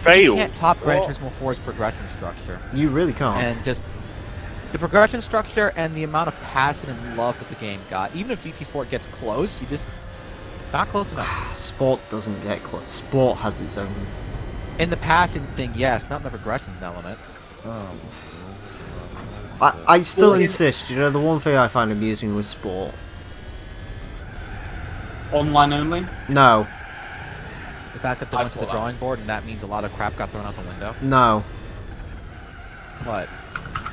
Fail. You can't top Gran Turismo 4's progression structure. You really can't. And just... The progression structure and the amount of passion and love that the game got. Even if GT Sport gets close, you just... Not close enough. Sport doesn't get close. Sport has its own... In the passion thing, yes, not in the progression element. I still Well, insist, you know, the one thing I find amusing with Sport... Online only? No. The fact that they I went to the thought that. drawing board and that means a lot of crap got thrown out the window. No. What?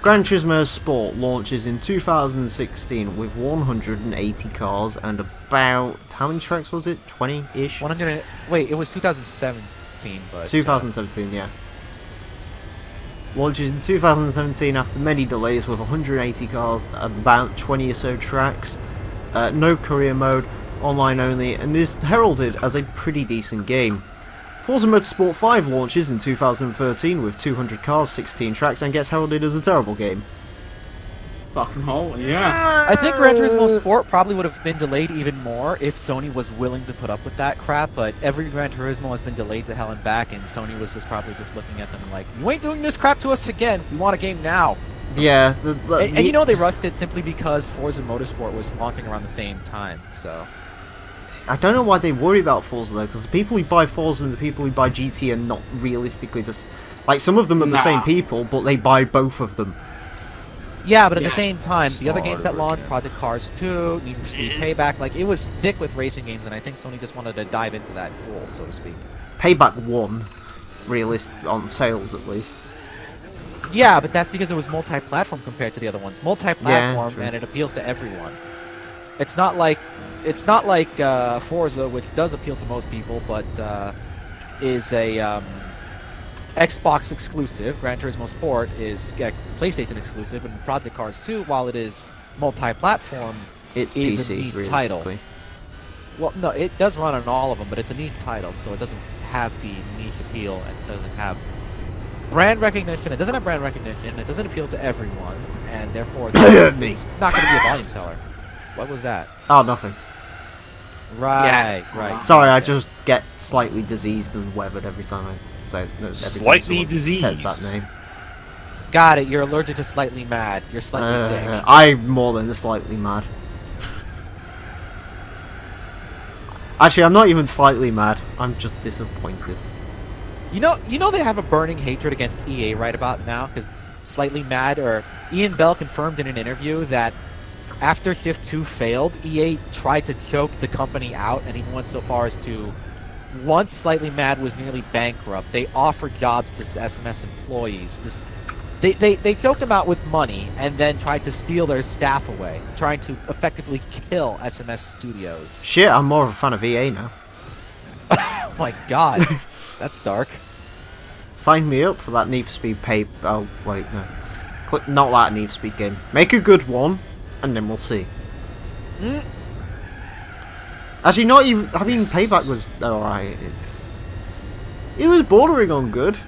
Gran Turismo Sport launches in 2016 with 180 cars and about... How many tracks was it? 20-ish? 100... Wait, it was 2017, but... 2017, yeah. Launches in 2017 after many delays with 180 cars, about 20 or so tracks, no career mode, online only, and is heralded as a pretty decent game. Forza Motorsport 5 launches in 2013 with 200 cars, 16 tracks, and gets heralded as a terrible game. Fucking hole, yeah. I think Gran Turismo Sport probably would have been delayed even more if Sony was willing to put up with that crap, but every Gran Turismo has been delayed to hell and back, and Sony was just probably just looking at them like, you ain't doing this crap to us again, we want a game now. Yeah, And you know they rushed it simply because Forza Motorsport was launching around the same time, so... I don't know why they worry about Forza though, because the people who buy Forza and the people who buy GT are not realistically just... Like, some of them are the same Nah. people, but they buy both of them. Yeah, but at the Yeah. same time, the other games that Smarter, launched, yeah. Project Cars 2, Need for Speed Payback, like, it was thick with racing games, and I think Sony just wanted to dive into that pool, so to speak. Payback won, on sales at least. Yeah, but that's because it was multi-platform compared to the other ones. Multi-platform, true. and it appeals to everyone. It's not like Forza, which does appeal to most people, but is a Xbox exclusive. Gran Turismo Sport is PlayStation exclusive, and Project Cars 2, while it is multi-platform, It's is PC, a niche realistically. title. Well, no, it does run on all of them, but it's a niche title, so it doesn't have the niche appeal, and it doesn't have brand recognition. It doesn't have brand recognition. It doesn't appeal to everyone, and therefore it's not going to be a volume seller. What was that? Oh, nothing. Right, right. Sorry, I just get slightly diseased and weathered every time I say every time Slightly someone diseased. says that name. Got it. You're allergic to slightly mad. You're slightly sick. I'm more than slightly mad. Actually, I'm not even slightly mad. I'm just disappointed. You know they have a burning hatred against EA right about now because slightly mad, or Ian Bell confirmed in an interview that after Shift 2 failed, EA tried to choke the company out, and even went so far as to, once Slightly Mad was nearly bankrupt, they offered jobs to SMS employees. Just they choked them out with money and then tried to steal their staff away, trying to effectively kill SMS Studios. Shit, I'm more of a fan of EA now. Oh my god, that's dark. Sign me up for that Need for Speed pay. Oh wait, no, not that Need for Speed game. Make a good one, and then we'll see. Actually, not even. I mean, Payback was alright. It was bordering on good.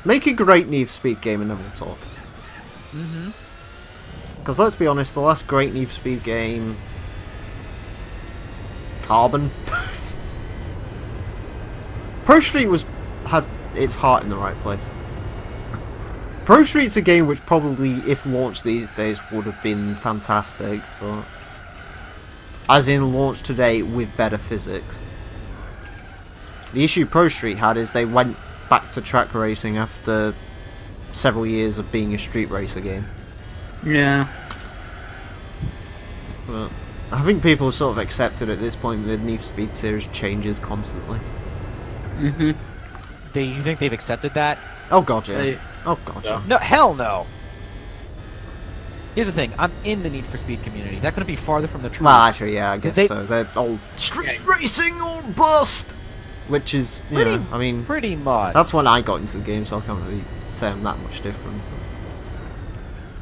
Make a great Need for Speed game, and then we'll talk. Because let's be honest, the last great Need for Speed game, Carbon. Pro Street had its heart in the right place. Pro Street's a game which probably, if launched these days, would have been fantastic, but as in launched today with better physics. The issue Pro Street had is they went back to track racing after several years of being a street racer game. Yeah. But I think people have sort of accepted at this point that the Need for Speed series changes constantly. Mhm. You think they've accepted that? Oh god, yeah. They- Oh god, yeah. No, hell no. Here's the thing, I'm in the Need for Speed community. That couldn't be farther from the truth. Well, actually, yeah, I guess They- so. They're all street racing or bust! Which is, you know, I mean, Pretty much. that's when I got into the game, so I can't really say I'm that much different.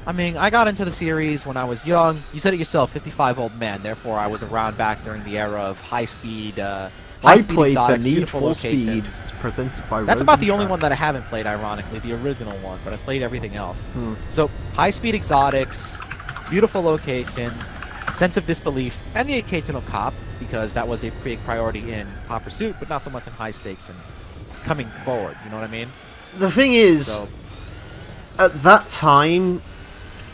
I mean, I got into the series when I was young. You said it yourself, 55-old man. Therefore, I was around back during the era of high-speed I played exotics, the Need beautiful for Speed. locations. It's presented by That's Road about and the only Track. one that I haven't played, ironically, the original one, but I played everything else. Hmm. So, high-speed exotics, beautiful locations, sense of disbelief, and the occasional cop, because that was a big priority in Hot Pursuit, but not so much in high stakes and coming forward, you know what I mean? The thing is, So, at that time,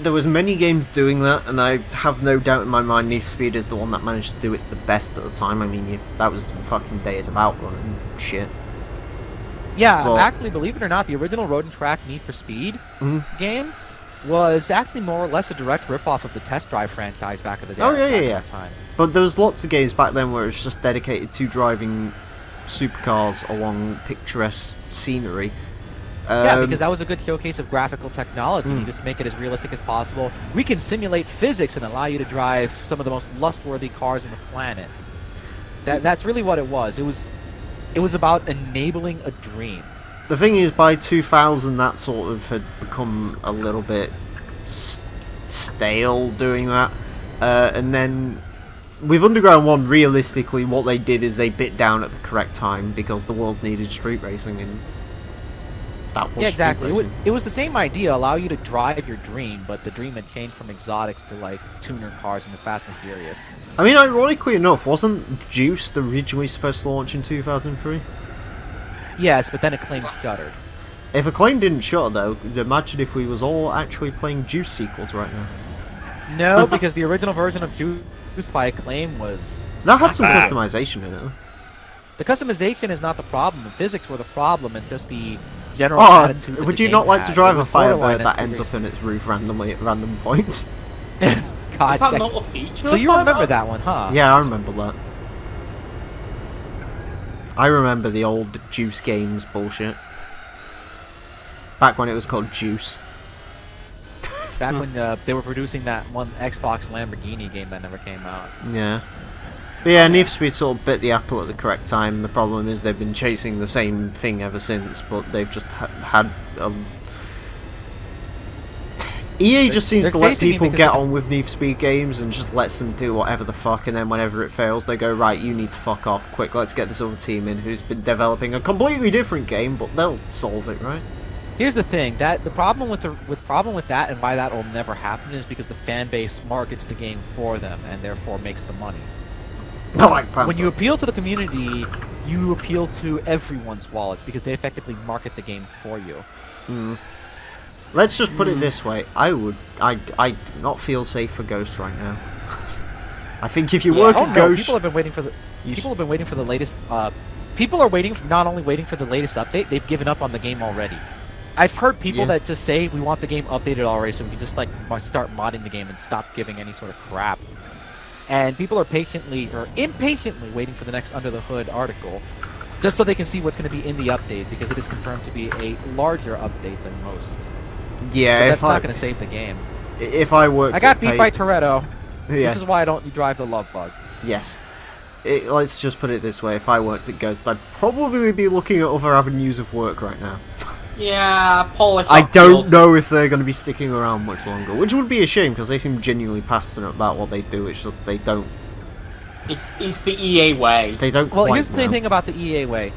there was many games doing that, and I have no doubt in my mind Need for Speed is the one that managed to do it the best at the time. I mean, that was fucking days of Outrun and shit. yeah, Well- actually, believe it or not, the original Road and Track Need for Speed Mhm. game was actually more or less a direct ripoff of the Test Drive franchise back in the day. Oh, yeah, back yeah, in yeah. that time. But there was lots of games back then where it's just dedicated to driving supercars along picturesque scenery. Yeah, because that was a good showcase of graphical technology. Mm. You just make it as realistic as possible. We can simulate physics and allow you to drive some of the most lust-worthy cars on the planet. That's really what it was. It was about enabling a dream. The thing is, by 2000, that sort of had become a little bit stale doing that. And then with Underground 1, realistically, what they did is they bit down at the correct time because the world needed street racing, and that was Yeah, exactly. street racing. It was the same idea, allow you to drive your dream, but the dream had changed from exotics to like tuner cars in the Fast and Furious. I mean, ironically enough, wasn't Juiced originally supposed to launch in 2003? Yes, but then Acclaim shuttered. If Acclaim didn't shutter, though, imagine if we was all actually playing Juice sequels right now. No, because the original version of Juiced by Acclaim was... That had some bad. customization in it. The customization is not the problem. The physics were the problem, and just the general Oh, attitude that would the you game not like had. to drive It a was borderline Firebird that ends SDRC. up in its roof randomly at random points? God, Is that that- not a feature? so of you remember Firebird? that one, huh? Yeah, I remember that. I remember the old Juice Games bullshit. Back when it was called Juice. Back when they were producing that one Xbox Lamborghini game that never came out. Yeah. But yeah, Need for Speed sort of bit the apple at the correct time. The problem is they've been chasing the same thing ever since, but they've just had... EA just seems to let people get on with Need for Speed games and just lets them do whatever the fuck, and then whenever it fails they go, right, you need to fuck off, quick, let's get this other team in who's been developing a completely different game, but they'll solve it, right? Here's the thing, that the problem with that and why that will never happen is because the fan base markets the game for them and therefore makes the money. When you appeal to the community, you appeal to everyone's wallets because they effectively market the game for you. Let's just put it this way, I do not feel safe for Ghost right now. I think if you work at Ghost... People have been waiting for the... People have been waiting for the latest... people are waiting for, not only waiting for the latest update, they've given up on the game already. I've heard people that just say, we want the game updated already so we can just like start modding the game and stop giving any sort of crap. And people are patiently, or impatiently, waiting for the next Under the Hood article, just so they can see what's going to be in the update, because it is confirmed to be a larger update than most. Yeah, but that's not going to save the game. If I worked... I got beat by Toretto. Yeah. This is why I don't drive the Love Bug. Yes. Let's just put it this way, if I worked at Ghost, I'd probably be looking at other avenues of work right now. Yeah, polish. I don't know if they're going to be sticking around much longer, which would be a shame because they seem genuinely passionate about what they do. It's just they don't. It's the EA way. They don't. Well, quite here's the thing about the EA way.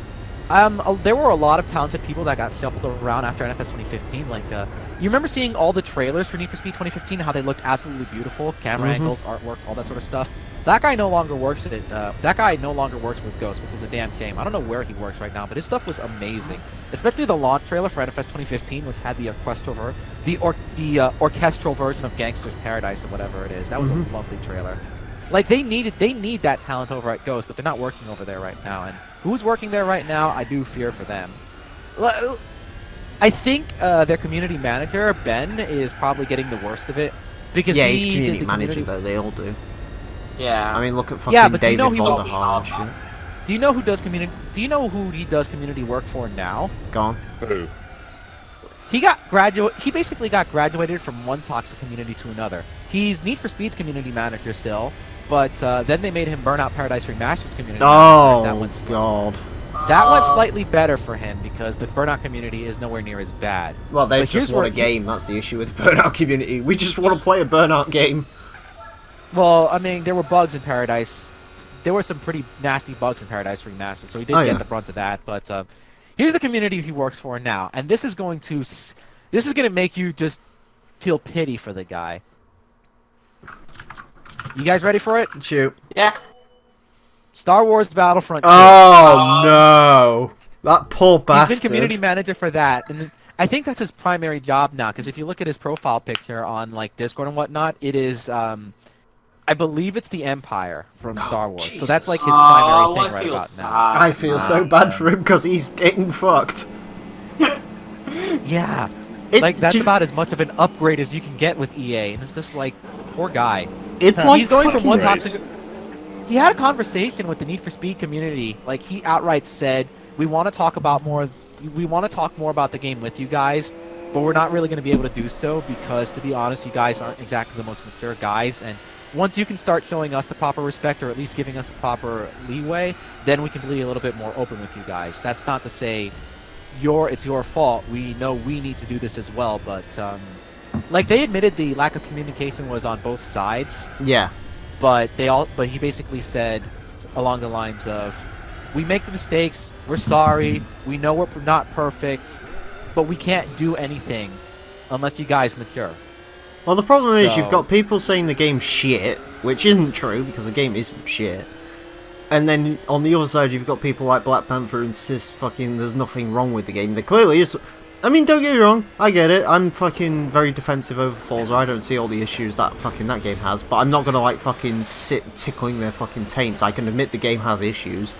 There were a lot of talented people that got shuffled around after NFS 2015. Like, you remember seeing all the trailers for Need for Speed 2015? How they looked absolutely beautiful, camera angles, artwork, all that sort of stuff. That guy no longer works at it. That guy no longer works with Ghost, which is a damn shame. I don't know where he works right now, but his stuff was amazing. Especially the launch trailer for NFS 2015, which had the orchestral version of Gangster's Paradise or whatever it is. That was a lovely trailer. Like they need that talent over at Ghost, but they're not working over there right now. And who's working there right now? I do fear for them. I think their community manager Ben is probably getting the worst of it because he's community manager though. They all do. Yeah. I mean, look at fucking David Vonderhaar and shit. Do you know who does community? Do you know who he does community work for now? Gone. Who? He basically got graduated from one toxic community to another. He's Need for Speed's community manager still, but then they made him Burnout Paradise Remastered community manager. God. That went slightly better for him because the Burnout community is nowhere near as bad. Well, they just want a game. That's the issue with the Burnout community. We just want to play a Burnout game. Well, I mean, there were bugs in Paradise. There were some pretty nasty bugs in Paradise Remastered, so he did get the brunt of that. But here's the community he works for now, and this is going to make you just feel pity for the guy. You guys ready for it? Shoot. Yeah. Star Wars Battlefront 2. Oh no! That poor bastard. He's been community manager for that, and I think that's his primary job now. Because if you look at his profile picture on like Discord and whatnot, it is I believe it's the Empire from Star Wars. Jesus. So that's like his primary thing right about sad. now. I feel so bad for him because he's getting fucked. Yeah. That's about as much of an upgrade as you can get with EA, and it's just like, poor guy. It's like he's going from one right. toxic. He had a conversation with the Need for Speed community. Like he outright said, "We want to talk more about the game with you guys, but we're not really going to be able to do so because, to be honest, you guys aren't exactly the most mature guys. And once you can start showing us the proper respect, or at least giving us a proper leeway, then we can be a little bit more open with you guys. That's not to say it's your fault. We know we need to do this as well, but like they admitted the lack of communication was on both sides. Yeah. But he basically said along the lines of, we make the mistakes, we're sorry, we know we're not perfect, but we can't do anything unless you guys mature. Well, the problem is you've got people saying the game's shit, which isn't true because the game isn't shit. And then on the other side you've got people like Black Panther who insist fucking there's nothing wrong with the game. There clearly is. I mean, don't get me wrong, I get it. I'm fucking very defensive over Forza. I don't see all the issues that that game has, but I'm not gonna like fucking sit tickling their fucking taints. I can admit the game has issues.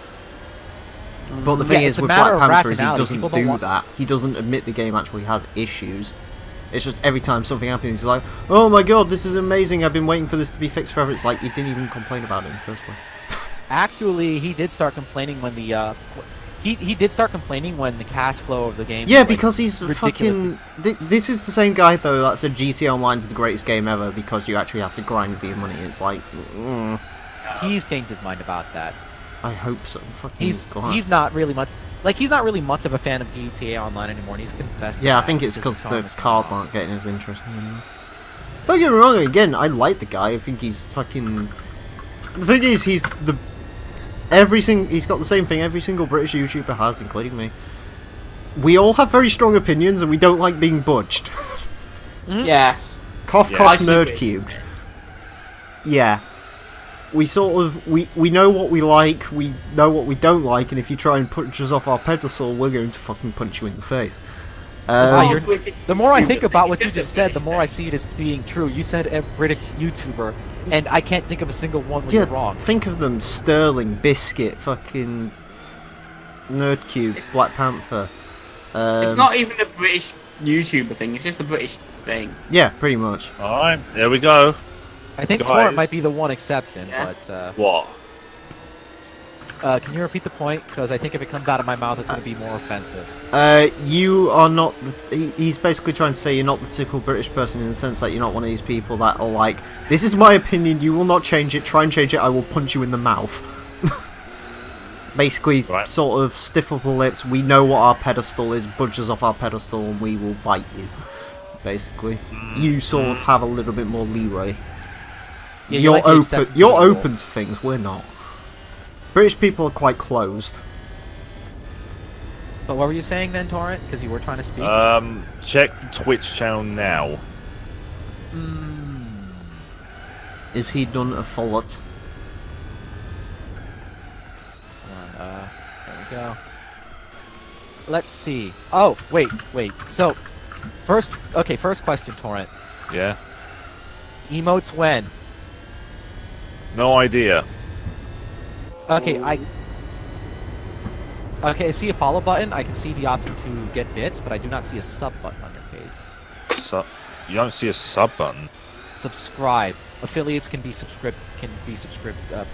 But the thing is with Black Panther is he doesn't do that. He doesn't admit the game actually has issues. It's just every time something happens, he's like, oh my god, this is amazing, I've been waiting for this to be fixed forever. It's like, you didn't even complain about it in the first place. Actually, he did start complaining when the he did start complaining when the cash flow of the game. Yeah, was, like, because he's ridiculously- fucking. This is the same guy though that said GTA Online's the greatest game ever because you actually have to grind for your money. It's like, He's changed his mind about that. I hope so. Fucking He's not really much of a fan of GTA Online anymore. And he's confessed. Yeah, I to think that it's because his time the was cards wrong. aren't getting as interesting anymore. Don't get me wrong. Again, I like the guy. I think he's fucking. The thing is, he's got the same thing every single British YouTuber has, including me. We all have very strong opinions, and we don't like being budged. Yes. Cough, Yeah. cough, I nerd see. cubed. Yeah. We sort of, we know what we like, we know what we don't like, and if you try and punch us off our pedestal, we're going to fucking punch you in the face. The more I think about what you just said, the more I see it as being true. You said a British YouTuber, and I can't think of a single one where Yeah, you're wrong. think of them: Sterling, Biscuit, fucking Nerdcube, Black Panther. It's not even a British YouTuber thing, it's just a British thing. Yeah, pretty much. Alright, there we go. I think Guys. Torrent might be the one exception, Yeah. What? but can you repeat the point? Because I think if it comes out of my mouth, it's going to be more offensive. You are not. He's basically trying to say you're not the typical British person in the sense that you're not one of these people that are like, "This is my opinion. You will not change it. Try and change it. I will punch you in the mouth." Basically, Right. sort of stiff upper lips. We know what our pedestal is. Budge us off our pedestal, and we will bite you. Basically, you sort of have a little bit more leeway. Yeah, You're like the open. exception to You're the rule. open to things. We're not. British people are quite closed. But what were you saying then, Torrent? Because you were trying to speak. Check the Twitch channel now. Is he done a follet? There we go. Let's see. Oh, wait. So, first question, Torrent. Yeah? Emotes when? No idea. Okay, I see a follow button. I can see the option to get bits, but I do not see a sub button on your page. You don't see a sub button. Subscribe. Affiliates can be subscribed. have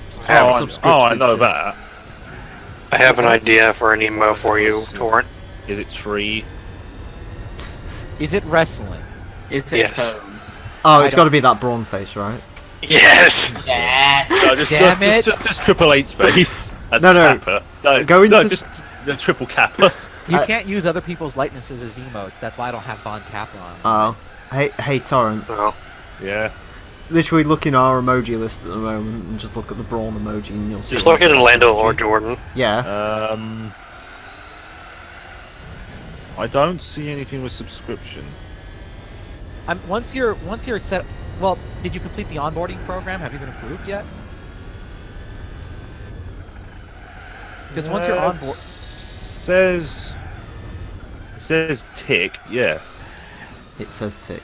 I know that. I have an idea for an emo for you, Torrent. Is it tree? Is it wrestling? It's a Yes. cone. Oh, I it's got to be that brawn face, right? Yes! Yeah. No, Damn it. Just Triple H face. That's No, no. Kappa. No, Go into- just the triple Kappa. You I- can't use other people's likenesses as emotes. That's why I don't have Von Kappa on. Oh. Hey, Torrent. Oh. Yeah. Literally look in our emoji list at the moment and just look at the brawn emoji and you'll see. Just look at Lando or Jordan. Yeah. I don't see anything with subscription. Once you're set. Well, did you complete the onboarding program? Have you been approved yet? Because once you're on board, Says tick, yeah. It says tick.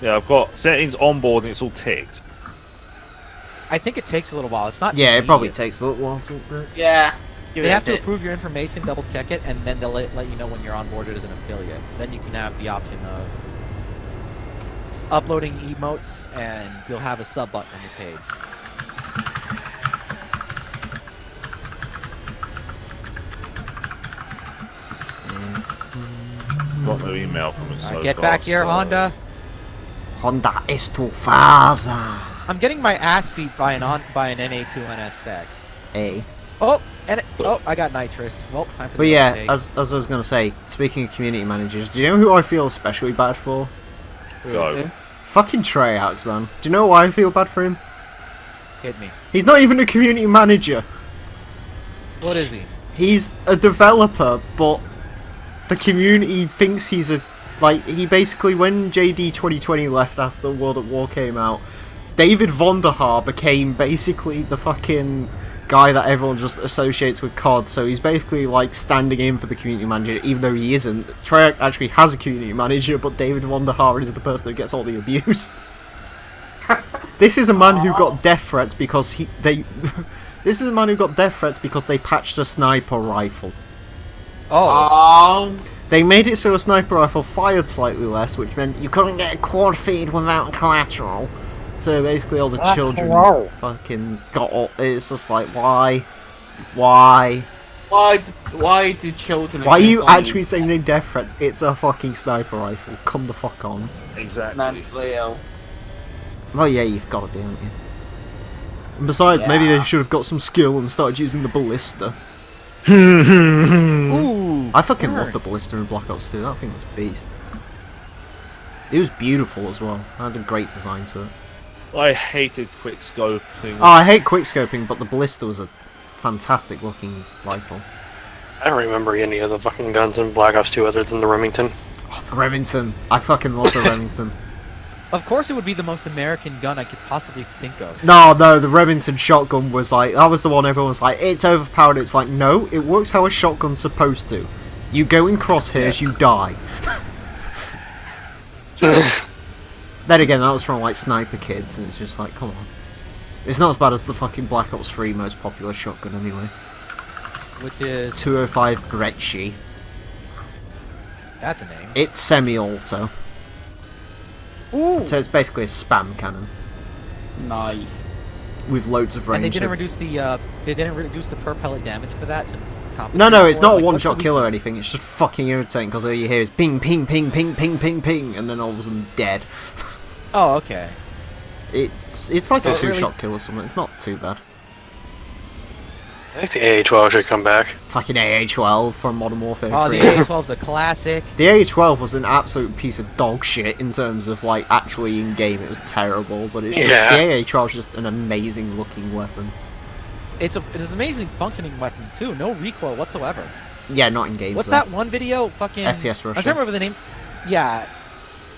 Yeah, I've got settings on board and it's all ticked. I think it takes a little while. It's not. Yeah, it probably immediate. takes a little while to upgrade. Yeah. Give They it a have to bit. approve your information, double check it, and then they'll let you know when you're onboarded as an affiliate. Then you can have the option of uploading emotes, and you'll have a sub button on your page. Got no email from it so Alright, get far, back here, so- Honda. Honda es tu faza. I'm getting my ass beat by an NA2 NSX. Hey. Oh, I got nitrous. Well, time for But the yeah, update. as I was gonna say, speaking of community managers, do you know who I feel especially bad for? Go. Fucking Treyax, man. Do you know why I feel bad for him? Hit me. He's not even a community manager. What is he? He's a developer, but the community thinks he's a... Like, he basically, when JD 2020 left after World at War came out, David Vonderhaar became basically the fucking guy that everyone just associates with COD, so he's basically like standing in for the community manager, even though he isn't. Treyarch actually has a community manager, but David Vonderhaar is the person who gets all the abuse. This is a man who got death threats because This is a man who got death threats because they patched a sniper rifle. Oh. They made it so a sniper rifle fired slightly less, which meant you couldn't get a quad feed without collateral. So basically all the children wow. fucking got all, it's just like, why? Why? Why do children? Why are you exist on actually sending death threats? It's a fucking sniper rifle. Come the fuck on. Exactly. mentally ill? Well, yeah, you've got to be, haven't you? And besides, maybe they Yeah. should have got some skill and started using the ballista. Ooh. I fucking burn. love the ballista in Black Ops 2. That thing was beast. It was beautiful as well. It had a great design to it. I hated quick scoping. Oh, I hate quickscoping, but the ballista was a fantastic looking rifle. I don't remember any of the fucking guns in Black Ops 2 other than the Remington. Oh, the Remington. I fucking love the Remington. Of course, it would be the most American gun I could possibly think of. No, the Remington shotgun was like, that was the one everyone was like, it's overpowered. It's like, no, it works how a shotgun's supposed to. You go in crosshairs, you die. Then again, that was from like Sniper Kids, and it's just like, come on. It's not as bad as the fucking Black Ops 3 most popular shotgun anyway. Which is 205 Gretschy. That's a name. It's semi-auto, Ooh. so it's basically a spam cannon Nice. with loads of range. And they didn't reduce the per pellet damage for that to compensate. No, it's for not it? a Like, one-shot what's the kill or weakness? anything. It's just fucking irritating because all you hear is ping, ping, ping, ping, ping, ping, ping, and then all of a sudden dead. Oh, okay. It's like So a it's really- two-shot kill or something. It's not too bad. I think the AA-12 should come back. Fucking AA-12 from Modern Warfare 3. Oh, the A12's a classic. The AA-12 was an absolute piece of dog shit in terms of like actually in game. It was terrible, but it's just, Yeah. the AA-12 is just an amazing looking weapon. It is an amazing functioning weapon too. No recoil whatsoever. Yeah, not in games. What's though. that one video? Fucking FPSRussia. I'm trying to remember the name. Yeah,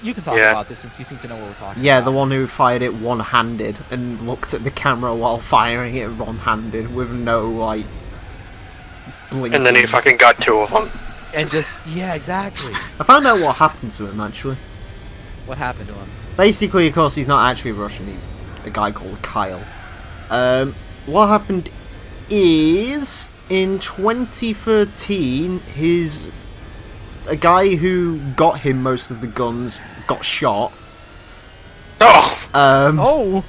you can talk Yeah. about this since you seem to know what we're talking Yeah, about. the one who fired it one-handed and looked at the camera while firing it one-handed with no like blinking. And then he fucking got 2 of them. And just yeah, exactly. I found out what happened to him actually. What happened to him? Basically, of course, he's not actually Russian. He's a guy called Kyle. What happened is in 2013, a guy who got him most of the guns got shot. Oh! Oh,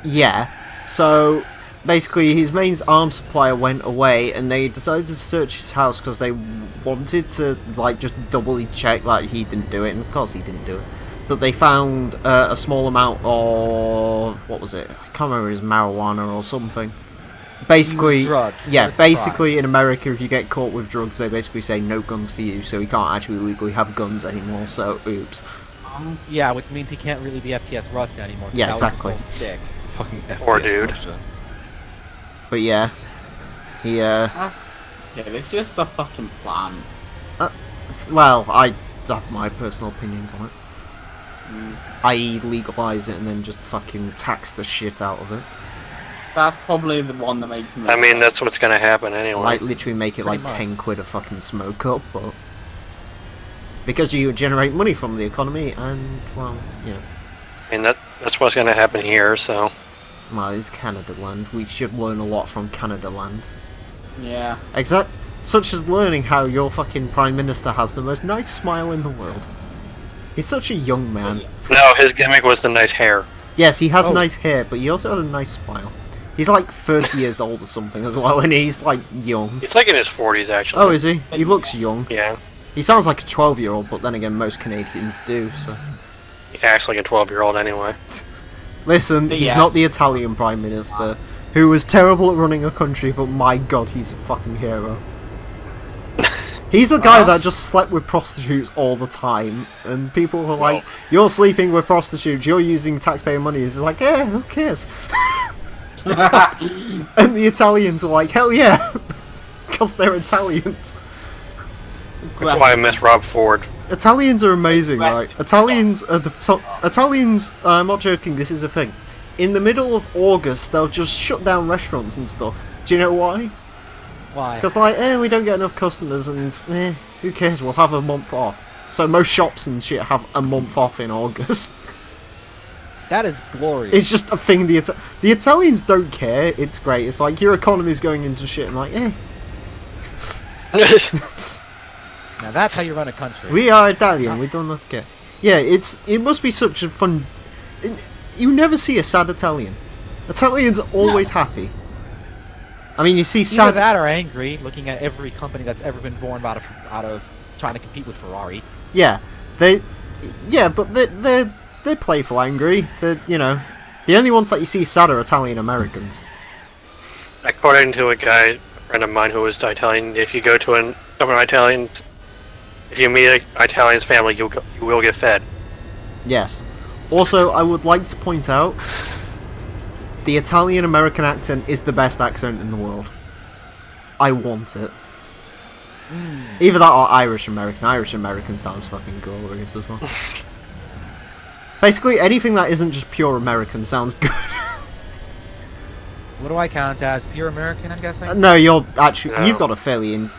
Yeah. So basically, his main arms supplier went away, and they decided to search his house because they wanted to like just doubly check that he didn't do it, and of course he didn't do it. But they found a small amount of what was it? I can't remember. It was marijuana or something. Basically, drugged. yeah. What a surprise. Basically, in America, if you get caught with drugs, they basically say no guns for you, so he can't actually legally have guns anymore. So, oops. yeah, which means he can't really be FPSRussia anymore. 'cause Yeah, that was his exactly. whole stick. Fucking Poor FPS dude. Russia. But yeah, he That's, yeah, it's just a fucking plan. well, I have my personal opinions on it. Mm. I.e. legalise it and then just fucking tax the shit out of it. That's probably the one that makes me. I mean, that's what's gonna happen anyway. Like, literally make it like Pretty much. 10 quid a fucking smoke up, but... Because you generate money from the economy, and, well, yeah. I mean, that's what's gonna happen here, so... Well, it's Canada land. We should learn a lot from Canada land. Yeah. Such as learning how your fucking Prime Minister has the most nice smile in the world. He's such a young man. No, his gimmick was the nice hair. Yes, he has Oh. nice hair, but he also has a nice smile. He's like 30 years old or something as well, and he's like young. He's like in his 40s, actually. Oh, is he? He looks young. Yeah. He sounds like a 12-year-old, but then again, most Canadians do, so... He acts like a 12-year-old anyway. Listen, he's Yes. not the Italian Prime Minister, who was terrible at running a country, but my god, he's a fucking hero. He's the guy that just slept with prostitutes all the time, and people were like, you're sleeping with prostitutes, you're using taxpayer money. He's like, yeah, who cares? And the Italians were like, hell yeah, because they're Italians. That's why I miss Rob Ford. Italians are amazing, right? West. Italians are Italians, I'm not joking, this is a thing. In the middle of August, they'll just shut down restaurants and stuff. Do you know why? Why? Because like, we don't get enough customers, and who cares? We'll have a month off. So most shops and shit have a month off in August. That is glorious. It's just a thing. The Italians don't care. It's great. It's like your economy's going into shit, and like, Now that's how you run a country. we are Italian. We don't care. Yeah, it must be such a fun. you never see a sad Italian. Italians are always happy. I mean, you see Either sad. that or angry, looking at every company that's ever been born out of trying to compete with Ferrari. Yeah, but they're playful angry. They're, you know, the only ones that you see sad are Italian Americans. According to a friend of mine who was Italian, if you go to an Italian, if you meet an Italian's family, you will get fed. Yes. Also, I would like to point out, the Italian-American accent is the best accent in the world. I want it. Either that or Irish-American. Irish-American sounds fucking glorious as well. Basically, anything that isn't just pure American sounds good. What do I count as? Pure American, I'm guessing? No, you're actually... No. You've got a fairly...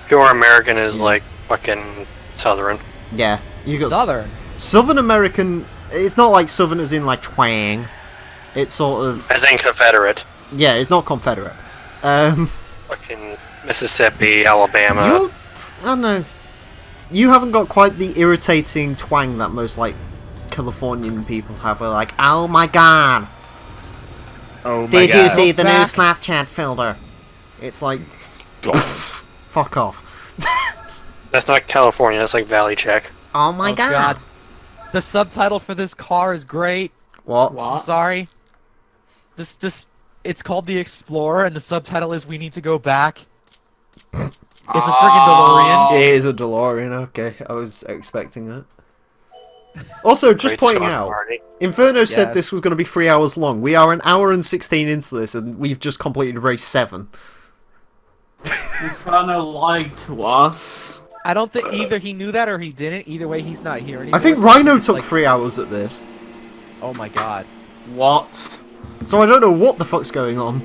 Pure American is like fucking Southern. Yeah. You got Southern. Southern American... It's not like Southern as in like twang. It's sort of... As in Confederate. Yeah, it's not Confederate. Fucking Mississippi, Alabama. You're... I don't know. You haven't got quite the irritating twang that most, like, Californian people have. Where like, oh my god, Oh my did god. you see the new Back. Snapchat filter? It's like, fuck off. That's not California, that's like Valley Check. Oh my Oh, god. The subtitle for this car is great. What? I'm What? sorry. Just it's called the Explorer, and the subtitle is "We need to go back." It's a friggin' DeLorean. It is a DeLorean, okay. I was expecting that. Also, just Great pointing Scott out, Marty. Inferno said Yes. this was going to be 3 hours long. We are an hour and 16 into this, and we've just completed race 7. Inferno lied to us. I don't think either he knew that or he didn't. Either way, he's not here anymore. I think so Rhino it's took like, 3 hours at this. Oh my god. What? So I don't know what the fuck's going on.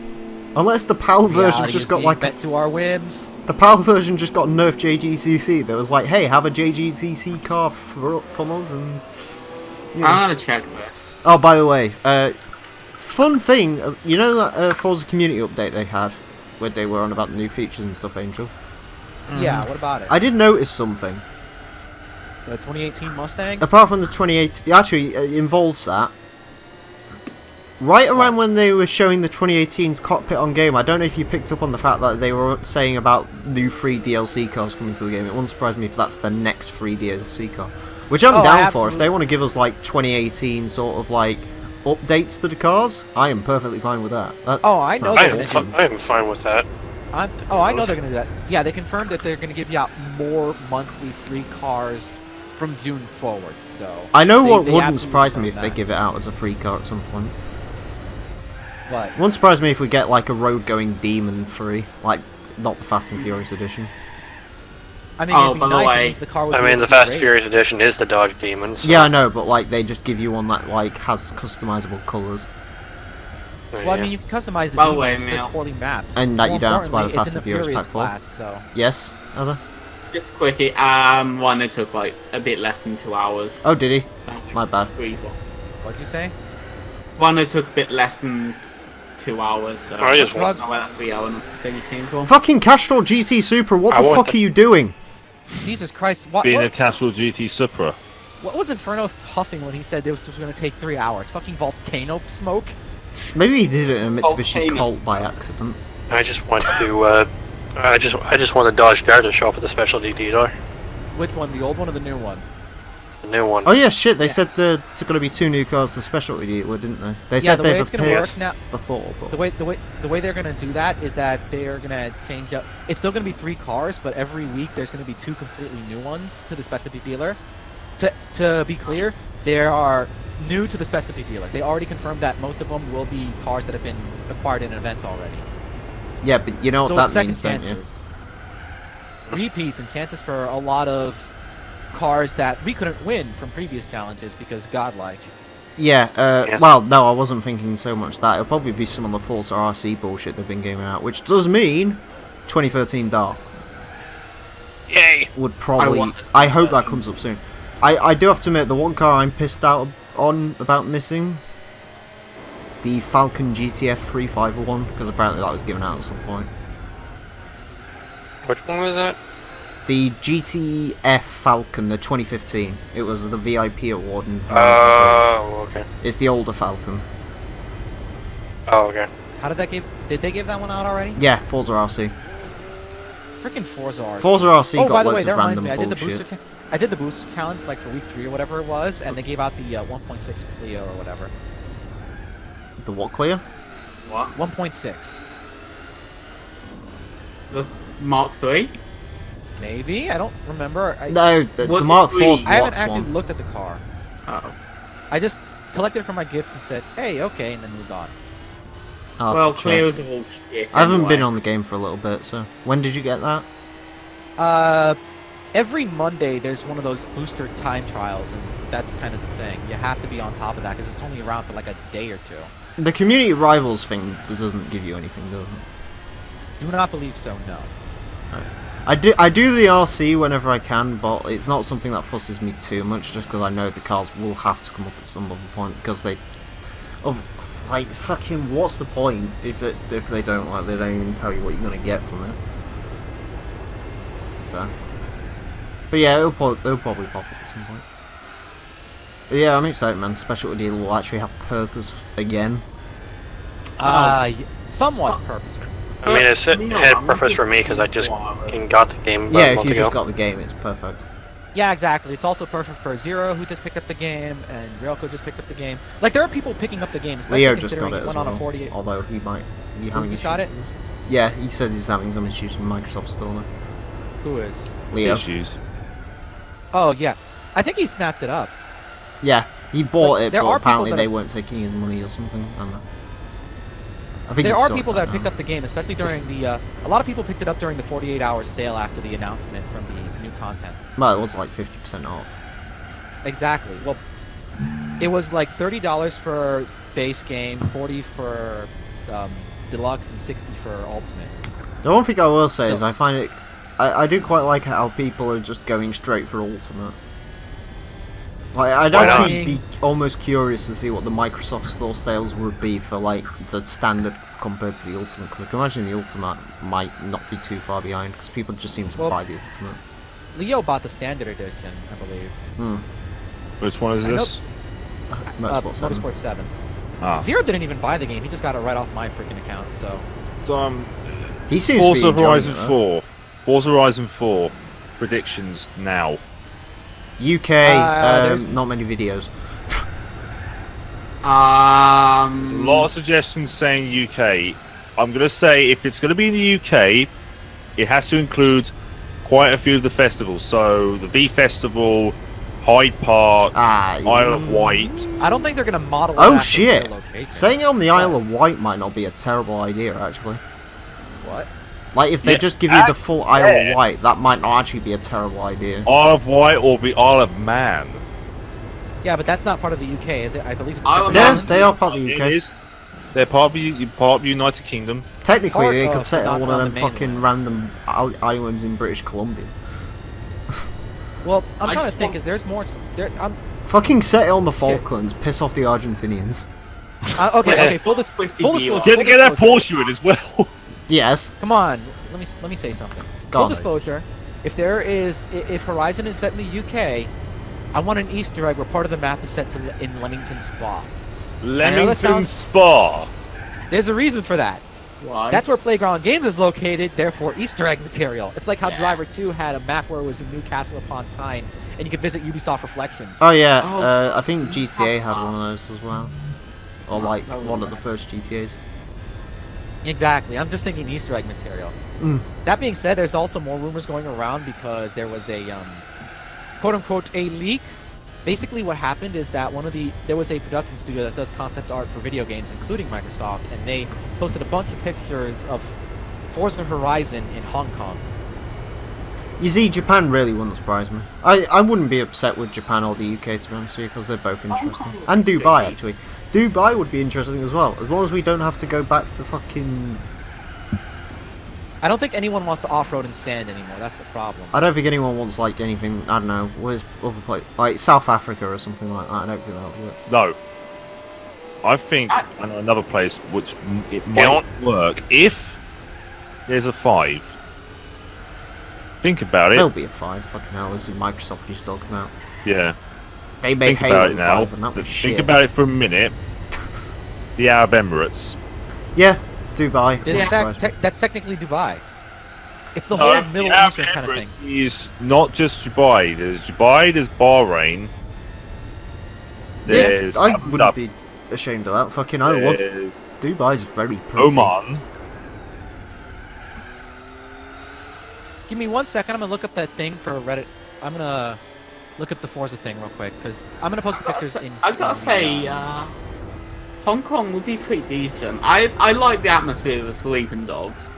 Unless the PAL version Reality just is got being like... bent to our whims. The PAL version just got nerfed JGTC. There was like, hey, have a JGTC car from us and... You know. I'm gonna check this. Oh, by the way, fun thing, you know that Forza community update they had? Where they were on about the new features and stuff, Angel? Yeah, what about it? I did notice something. The 2018 Mustang? Apart from the 2018... Actually, it involves that. Right around when they were showing the 2018's cockpit on game, I don't know if you picked up on the fact that they were saying about new free DLC cars coming to the game. It wouldn't surprise me if that's the next free DLC car. Which I'm Oh, down for. If absolutely. they want to give us like 2018 sort of like updates to the cars, I am perfectly fine with that. Oh, I know I they're am, gonna do. I am fine with that. I know they're gonna do that. Yeah, they confirmed that they're gonna give you out more monthly free cars from June forward. So I know they- what they wouldn't absolutely surprise me if confirmed they that. give it out as a free car at some point. What? It wouldn't surprise me if we get like a road going Demon free, like not the Fast and Furious edition. I mean, Oh, it'd be by the nice. It way- means the car would I be mean, able the to Fast race. Furious edition is the Dodge Demon. So, Yeah, I know, but like they just give you one that like has customizable colours. Well, I mean, you can customize the By the Demon, way, it's Neil. just poorly mapped. And that More you don't have to buy the importantly, Fast it's in and the Furious Furious Pack 4. class, so Yes, Azza? Just quickie, one it took like a bit less than 2 hours. Oh, did he? My bad. 3, 4. what'd you say? One it took a bit less than 2 hours. So I just want- know where that 3 hour thing came from. Fucking Castrol GT Supra, what I the want fuck the- are you doing? Jesus Christ! What? Being a What, Castrol GT Supra. what was Inferno huffing when he said this was going to take 3 hours? Fucking volcano smoke? Maybe he did it in a Mitsubishi Volcano. Colt by accident. I just want to. I just want the Dodge Dart to show up at the specialty dealer. Which one? The old one or the new one? The new one. Oh yeah, shit, they said there's going to be 2 new cars to specialty dealer, didn't they? They Yeah, said the way they've it's gonna appeared work now. before, but... The way they're gonna do that is that they're gonna change up. It's still gonna be 3 cars, but every week there's gonna be 2 completely new ones to the specialty dealer. To be clear, they are new to the specialty dealer. They already confirmed that most of them will be cars that have been acquired in events already. Yeah, but you know what So that it's second means, don't you? chances, repeats, and chances for a lot of cars that we couldn't win from previous challenges because godlike. Yeah, Yes. well, no, I wasn't thinking so much that. It'll probably be some of the Forza RC bullshit they've been giving out, which does mean 2013 Dark Yay! would probably... want I hope that comes up soon. I do have to admit, the one car I'm pissed out on about missing, the Falcon GTF 351, because apparently that was given out at some point. Which one was that? The GTF Falcon, the 2015. It was the VIP award. And Oh, okay. it's the older Falcon. Oh, okay. How did that give? Did they give that one out already? Yeah, Forza RC. Freaking Forza RC. Forza RC Oh, got by the loads way, of that reminds random me. bullshit. I did the booster challenge like for week 3 or whatever it was, and they gave out the 1.6 Clio or whatever. The what clear? What? 1.6. The Mark III? Maybe, I don't remember. No, the Was it Mark free? 4's I haven't locked actually one. looked at the car. Oh. I just collected it from my gifts and said, "Hey, okay," and then moved on. I'll Well, have to check. Clio's are all shit. I haven't anyway. been on the game for a little bit, so when did you get that? Every Monday there's one of those booster time trials, and that's kind of the thing. You have to be on top of that because it's only around for like a day or two. The community rivals thing doesn't give you anything, does it? Do not believe so. No. I do the RC whenever I can, but it's not something that fusses me too much, just because I know the cars will have to come up at some other point, because they, like fucking, what's the point if they don't they don't even tell you what you're gonna get from it. So, but yeah, it'll probably pop up at some point. But yeah, I'm excited, man. Special deal will actually have purpose again. Somewhat purposeful. I mean, it You know, had I'm purpose looking for me because I just for- fucking got the game about Yeah, a if month you ago. just got the game, it's perfect. Yeah, exactly. It's also perfect for Zero, who just picked up the game, and Ryoko just picked up the game. Like, there are people picking up the game, especially Leo just considering got it it as went on a well, 48. although he might be having just issues. got it? with this. Yeah, he says he's having some issues with Microsoft Store now. Who is? Leo. Issues. Oh, yeah. I think he snapped it up. Yeah, he bought Like, it, there but are people apparently that they have- weren't taking his money or something. I don't know. I think There he's are sorted people that picked now. up the game, especially during the. A lot of people picked it up during the 48-hour sale after the announcement from the new content. Well, it was like 50% off. Exactly. Well, it was like $30 for base game, 40 for deluxe, and 60 for ultimate. The one thing I will say So- is I find it... I do quite like how people are just going straight for ultimate. Like, I'd Why not? actually be almost curious to see what the Microsoft Store sales would be for like the standard compared to the ultimate, because I can imagine the ultimate might not be too far behind, because people just seem to Well- buy the ultimate. Leo bought the standard edition, I believe. Hmm. Which one is I know- this? Motorsport 7. Motorsport 7. Ah. Zero didn't even buy the game. He just got it right off my freaking account. So He seems Forza to be enjoying Horizon it, though. 4. Forza Horizon 4. Predictions now. UK, there's- not many videos. There's a lot of suggestions saying UK. I'm going to say if it's going to be in the UK, it has to include quite a few of the festivals. So the V Festival, Hyde Park, Isle of Wight. I don't think they're gonna model. it Oh after their shit! locations. Saying it on the Isle What? of Wight might not be a terrible idea, actually. What? Like, if they Yeah, just give you the full Isle yeah. of Wight, that might not actually be a terrible idea. Isle of Wight or the Isle of Man. Yeah, but that's not part of the UK, is it? I believe it's. Isle of separate. Man. Yes, they are part of the It UK. is. They're part of the United Kingdom. Technically, Part they of, could set but on not one of on them the fucking mainland. random islands in British Columbia. Well, I'm I trying to just think. want- Is there's more? Fucking set it on the Falklands, piss off the Argentinians. Okay. Full Twisty disclosure. deal. Get that Porsche in as well. Yes. Come on. Let me say something. Go Full on, mate. disclosure. If Horizon is set in the UK, I want an Easter egg where part of the map is set in Leamington Spa. Leamington sounds- Spa. There's a reason for that. Why? That's where Playground Games is located, therefore Easter egg material. It's like how Driver 2 had a map where it was in Newcastle upon Tyne, and you could visit Ubisoft Reflections. Oh yeah, Oh. I think GTA had one of those as well. Or like that was one of the nice. first GTAs. Exactly. I'm just thinking Easter egg material. Mm. That being said, there's also more rumors going around because there was a quote-unquote a leak. Basically what happened is that there was a production studio that does concept art for video games, including Microsoft, and they posted a bunch of pictures of Forza Horizon in Hong Kong. You see, Japan really wouldn't surprise me. I wouldn't be upset with Japan or the UK, to be honest with you, because they're both interesting. And Dubai, actually. Dubai would be interesting as well, as long as we don't have to go back to fucking... I don't think anyone wants to off-road in sand anymore. That's the problem. I don't think anyone wants, like, anything, I don't know, where's other place? Like, South Africa or something like that. I don't think that'll do it. No. I think I know another place which it might work if there's a 5. think about it. There'll be a 5. Fucking hell, this is Microsoft he's talking about. Yeah. They made Think about Halo it now. 5 and that was Think shit. about it for a minute. The Arab Emirates. Yeah, Dubai. Isn't Surprise me. that's technically Dubai. It's the whole Middle the Arab Eastern kind of thing. Emirates is not just Dubai. There's Bahrain. There's I Abu wouldn't Dhabi, be ashamed of that. Fucking I love there's Dubai's very pretty. Oman. Give me 1 second. I'm gonna look up that thing for Reddit. I'm gonna look up the Forza thing real quick because I'm gonna post the pictures in. I gotta say, Hong Kong would be pretty decent. I like the atmosphere of the Sleeping Dogs.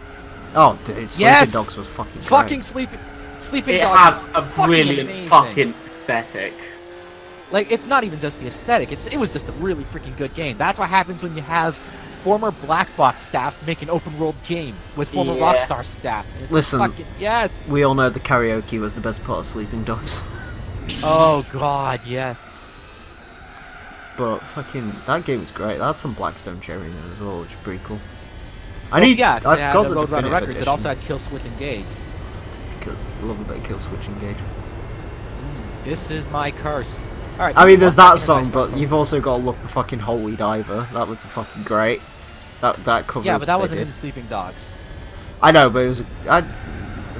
Oh, dude, Sleeping Yes! Dogs was fucking great. Fucking sleeping It dogs. has is a fucking brilliant amazing. fucking aesthetic. Like, it's not even just the aesthetic. It was just a really freaking good game. That's what happens when you have former Black Box staff make an open world game with former Yeah. Rockstar staff. It's Listen. fucking, yes. We all know the karaoke was the best part of Sleeping Dogs. Oh god, yes. But fucking, that game was great. That had some Blackstone Cherry in it as well, which is pretty cool. Yeah, 'cause I've it had got the the Roadrunner definitive Records. edition. It also had Kill Switch Engage. Love a bit of Kill Switch Engage. This is my curse. Alright. I mean, there's that song, song, but you've also got to love the fucking Holy Diver. That was fucking great. That cover. Yeah, but that they wasn't did. in Sleeping Dogs. I know, but it was.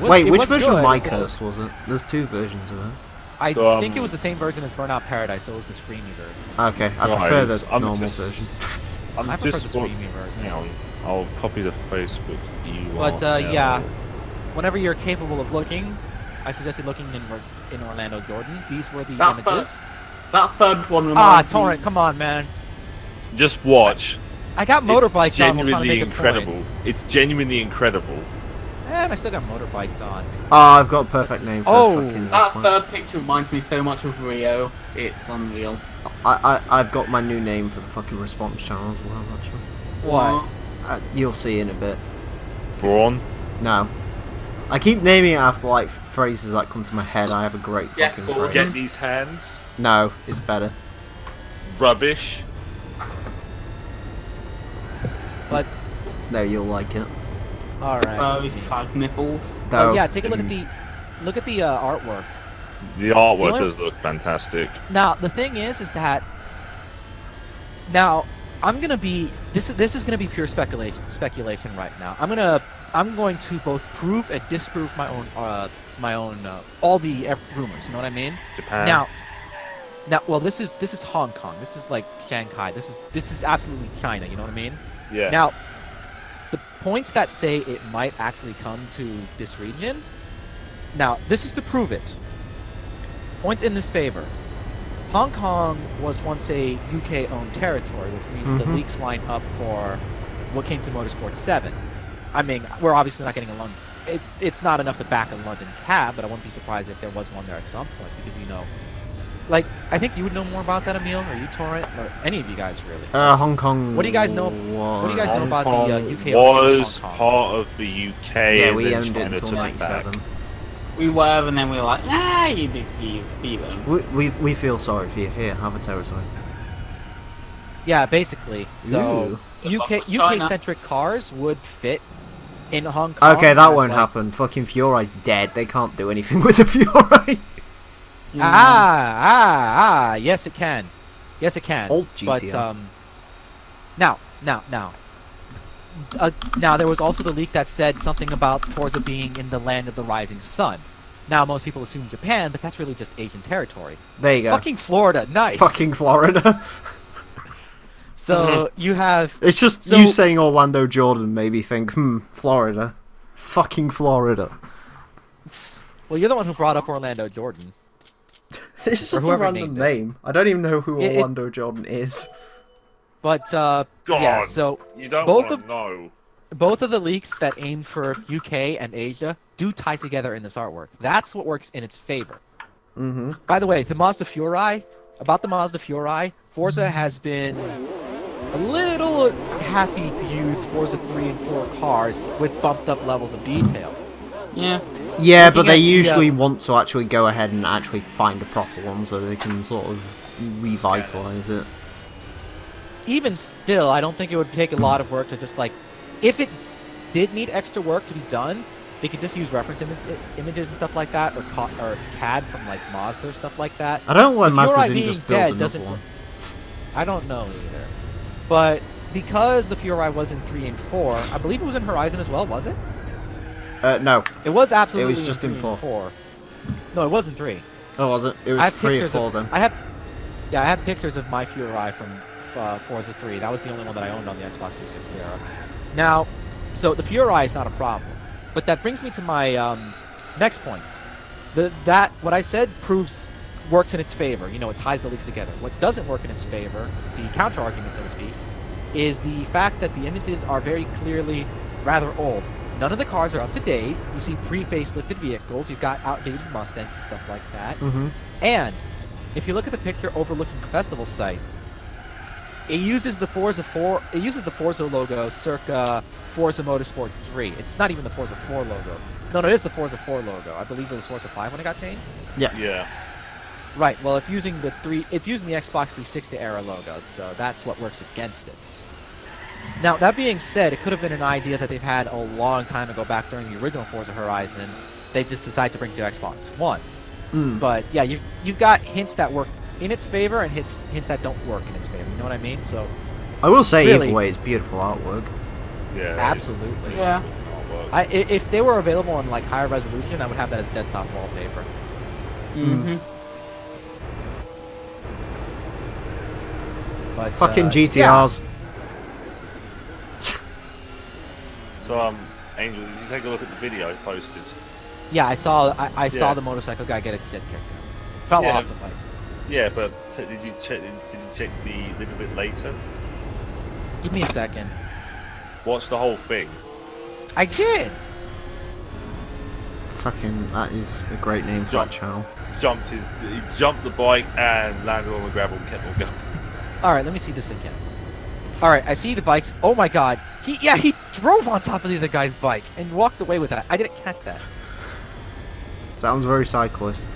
Wait, It which was version good, of My it's Curse just- was it? There's 2 versions of it. I So, think it was the same version as Burnout Paradise, so it was the Screamy version. Okay, I prefer Guys, the I'm normal just- version. I'm I prefer just the look- Screamy version. Hang on, I'll copy the Facebook But URL. yeah, whenever you're capable of looking, I suggested looking in Orlando, Jordan. These were the That images. That third one Ah, reminds me. Torrent, come on, man. Just watch. I got motorbike It's on while trying to genuinely make a incredible. point. It's genuinely incredible. And I still got motorbike on. Oh, I've got a perfect name for Oh. fucking That one. third picture reminds me so much of Rio. It's unreal. I've got my new name for the fucking response channel as well, actually. What? You'll see in a bit. Braun. No. I keep naming it after, like, phrases that come to my head. I have a great Jeff fucking Gordon. phrase. Get these hands. No, it's better. Rubbish. But No, you'll like it. alright. With fag nipples. No. Oh yeah, take a look at the artwork. The artwork only- does look fantastic. Now the thing is that now I'm gonna be this is gonna be pure speculation right now. I'm going to both prove and disprove my own all the rumors. You know what I mean? Japan. Now, well, this is Hong Kong. This is like Shanghai. This is absolutely China. You know what I mean? Yeah. Now, the points that say it might actually come to this region. Now, this is to prove it. Points in this favor. Hong Kong was once a UK-owned territory, which means the leaks line up for what came to Motorsport 7. I mean, we're obviously not getting a London. It's not enough to back a London cab, but I wouldn't be surprised if there was one there at some point because like I think you would know more about that, Emile, or you, Torrent, or any of you guys really. Hong Kong. What do you guys know? What do you guys know Hong about Kong the UK was Hong Kong? part of the UK Yeah, and we then owned it China until took it back. 97. We were, and then we were like, nah, you won't. We feel sorry for you. Here, have a territory. Yeah, basically. So Ooh. UK centric cars would fit in Hong Kong. Okay, that as, won't like, happen. Fucking Fiore dead. They can't do anything with the Fiore. Yes, it can. Yes, it can. Old But GTR. now there was also the leak that said something about Forza being in the land of the rising sun. Now most people assume Japan, but that's really just Asian territory. There you go. Fucking Florida, nice. Fucking Florida. So you have. It's just So- you saying Orlando Jordan made me think, Florida. Fucking Florida. Well, you're the one who brought up Orlando Jordan. It's just a whoever random named it. name. I don't even know who It- Orlando Jordan is. But God, yeah, so you don't both want to know. both of the leaks that aim for UK and Asia do tie together in this artwork. That's what works in its favor. Mm-hmm. By the way, the Mazda Fiori, Forza has been a little happy to use Forza 3 and 4 cars with bumped up levels of detail. Yeah. Yeah, but Looking they at the, usually want to actually go ahead and actually find a proper one so they can sort of revitalize it. Even still, I don't think it would take a lot of work to just like, if it did need extra work to be done, they could just use reference images and stuff like that, or CAD from like Mazda or stuff like that. I don't know why The Mazda Furai didn't being just dead build another doesn't. one. I don't know either. But because the Furai was in 3 and 4, I believe it was in Horizon as well, was it? No. It was absolutely. It was just in 3 and 4. No, it wasn't 3. Oh, was it? It I was have 3 or pictures 4 of, then. I have pictures of my Furai from Forza 3. That was the only one that I owned on the Xbox 360 era. Now, so the Furai is not a problem, but that brings me to my next point. What I said works in its favor. You know, it ties the leaks together. What doesn't work in its favor, the counter argument, so to speak, is the fact that the images are very clearly rather old. None of the cars are up to date. You see pre-facelifted vehicles. You've got outdated Mustangs and stuff like that. Mm-hmm. And if you look at the picture overlooking the festival site, it uses the Forza 4. It uses the Forza logo, circa Forza Motorsport 3. It's not even the Forza 4 logo. No, it is the Forza 4 logo. I believe it was Forza 5 when it got changed. Yeah. Right. Well, it's using the Xbox 360 era logo, so that's what works against it. Now, that being said, it could have been an idea that they've had a long time ago, back during the original Forza Horizon. They just decided to bring to Xbox One. But yeah, you've got hints that work in its favor and hints that don't work in its favor. You know what I mean? So I will say, really, either way, it's beautiful artwork. Yeah. absolutely. Yeah. If they were available in like higher resolution, I would have that as desktop wallpaper. Mm-hmm. But Fucking yeah. GTRs. So, Angel, did you take a look at the video I posted? Yeah, I saw Yeah. the motorcycle guy get his shit kicked out. Fell Yeah. off the bike. Yeah, but did you check the little bit later? Give me a second. Watch the whole thing. I did. Fucking, that is a great name for that channel. He jumped the bike and landed on the gravel and kept on going. All right, let me see this again. All right, I see the bikes. Oh my god. He drove on top of the other guy's bike and walked away with that. I didn't catch that. Sounds very cyclist.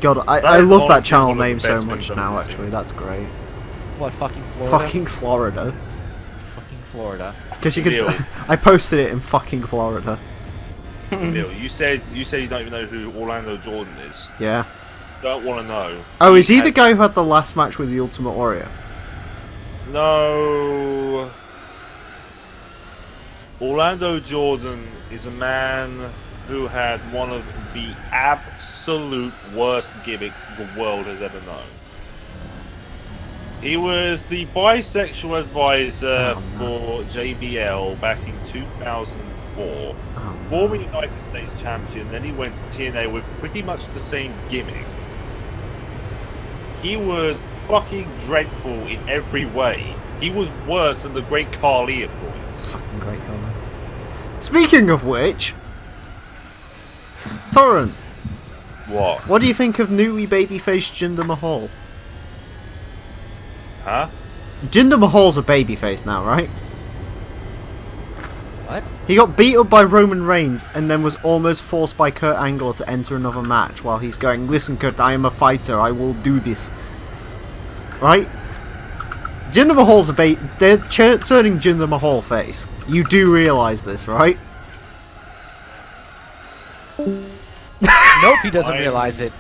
God, I love that honestly channel one of the name best so things much I've now, ever actually. seen. That's great. What, fucking Florida? Fucking Florida. Fucking Florida. Because you can. Really? I posted it in fucking Florida. Neil, you said you don't even know who Orlando Jordan is. Yeah. Don't want to know. Oh, is he the guy who had the last match with the Ultimate Warrior? No. Orlando Jordan is a man who had one of the absolute worst gimmicks the world has ever known. He was the bisexual advisor for JBL back in 2004. Former United States champion, then he went to TNA with pretty much the same gimmick. He was fucking dreadful in every way. He was worse than the great Carly at points. Fucking great guy. Speaking of which, Torrent, what do you think of newly babyfaced Jinder Mahal? Huh? Jinder Mahal's a babyface now, right? What? He got beat up by Roman Reigns and then was almost forced by Kurt Angle to enter another match while he's going, "Listen, Kurt, I am a fighter, I will do this." Right? Jinder Mahal's a they're turning Jinder Mahal face. You do realise this, right? Nope, he doesn't realize it.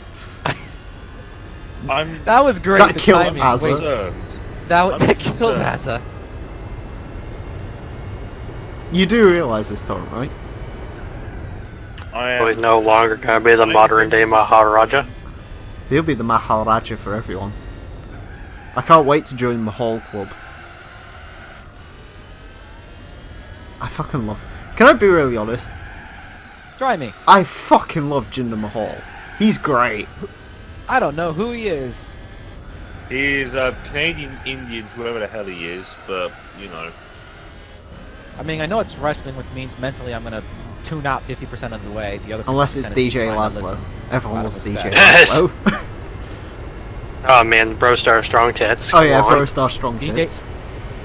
That was great. That the killed timing. Asa. Wait, Concerned. that killed concerned. Asa. You do realise this, Torrent, right? I So he's am. no longer going to be the modern day Maharaja. He'll be the Maharaja for everyone. I can't wait to join Mahal Club. I fucking love... Can I be really honest? Try me. I fucking love Jinder Mahal. He's great. I don't know who he is. He's a Canadian Indian, whoever the hell he is, but you know. I mean, I know it's wrestling, which means mentally I'm gonna tune out 50% of the way. The other Unless it's 50% is DJ fine to Laszlo. listen. Everyone Out of loves DJ respect. Laszlo. Oh man, Bro Star Strong Tits. Oh yeah, Come on. Pro Star Strong DJ Tits.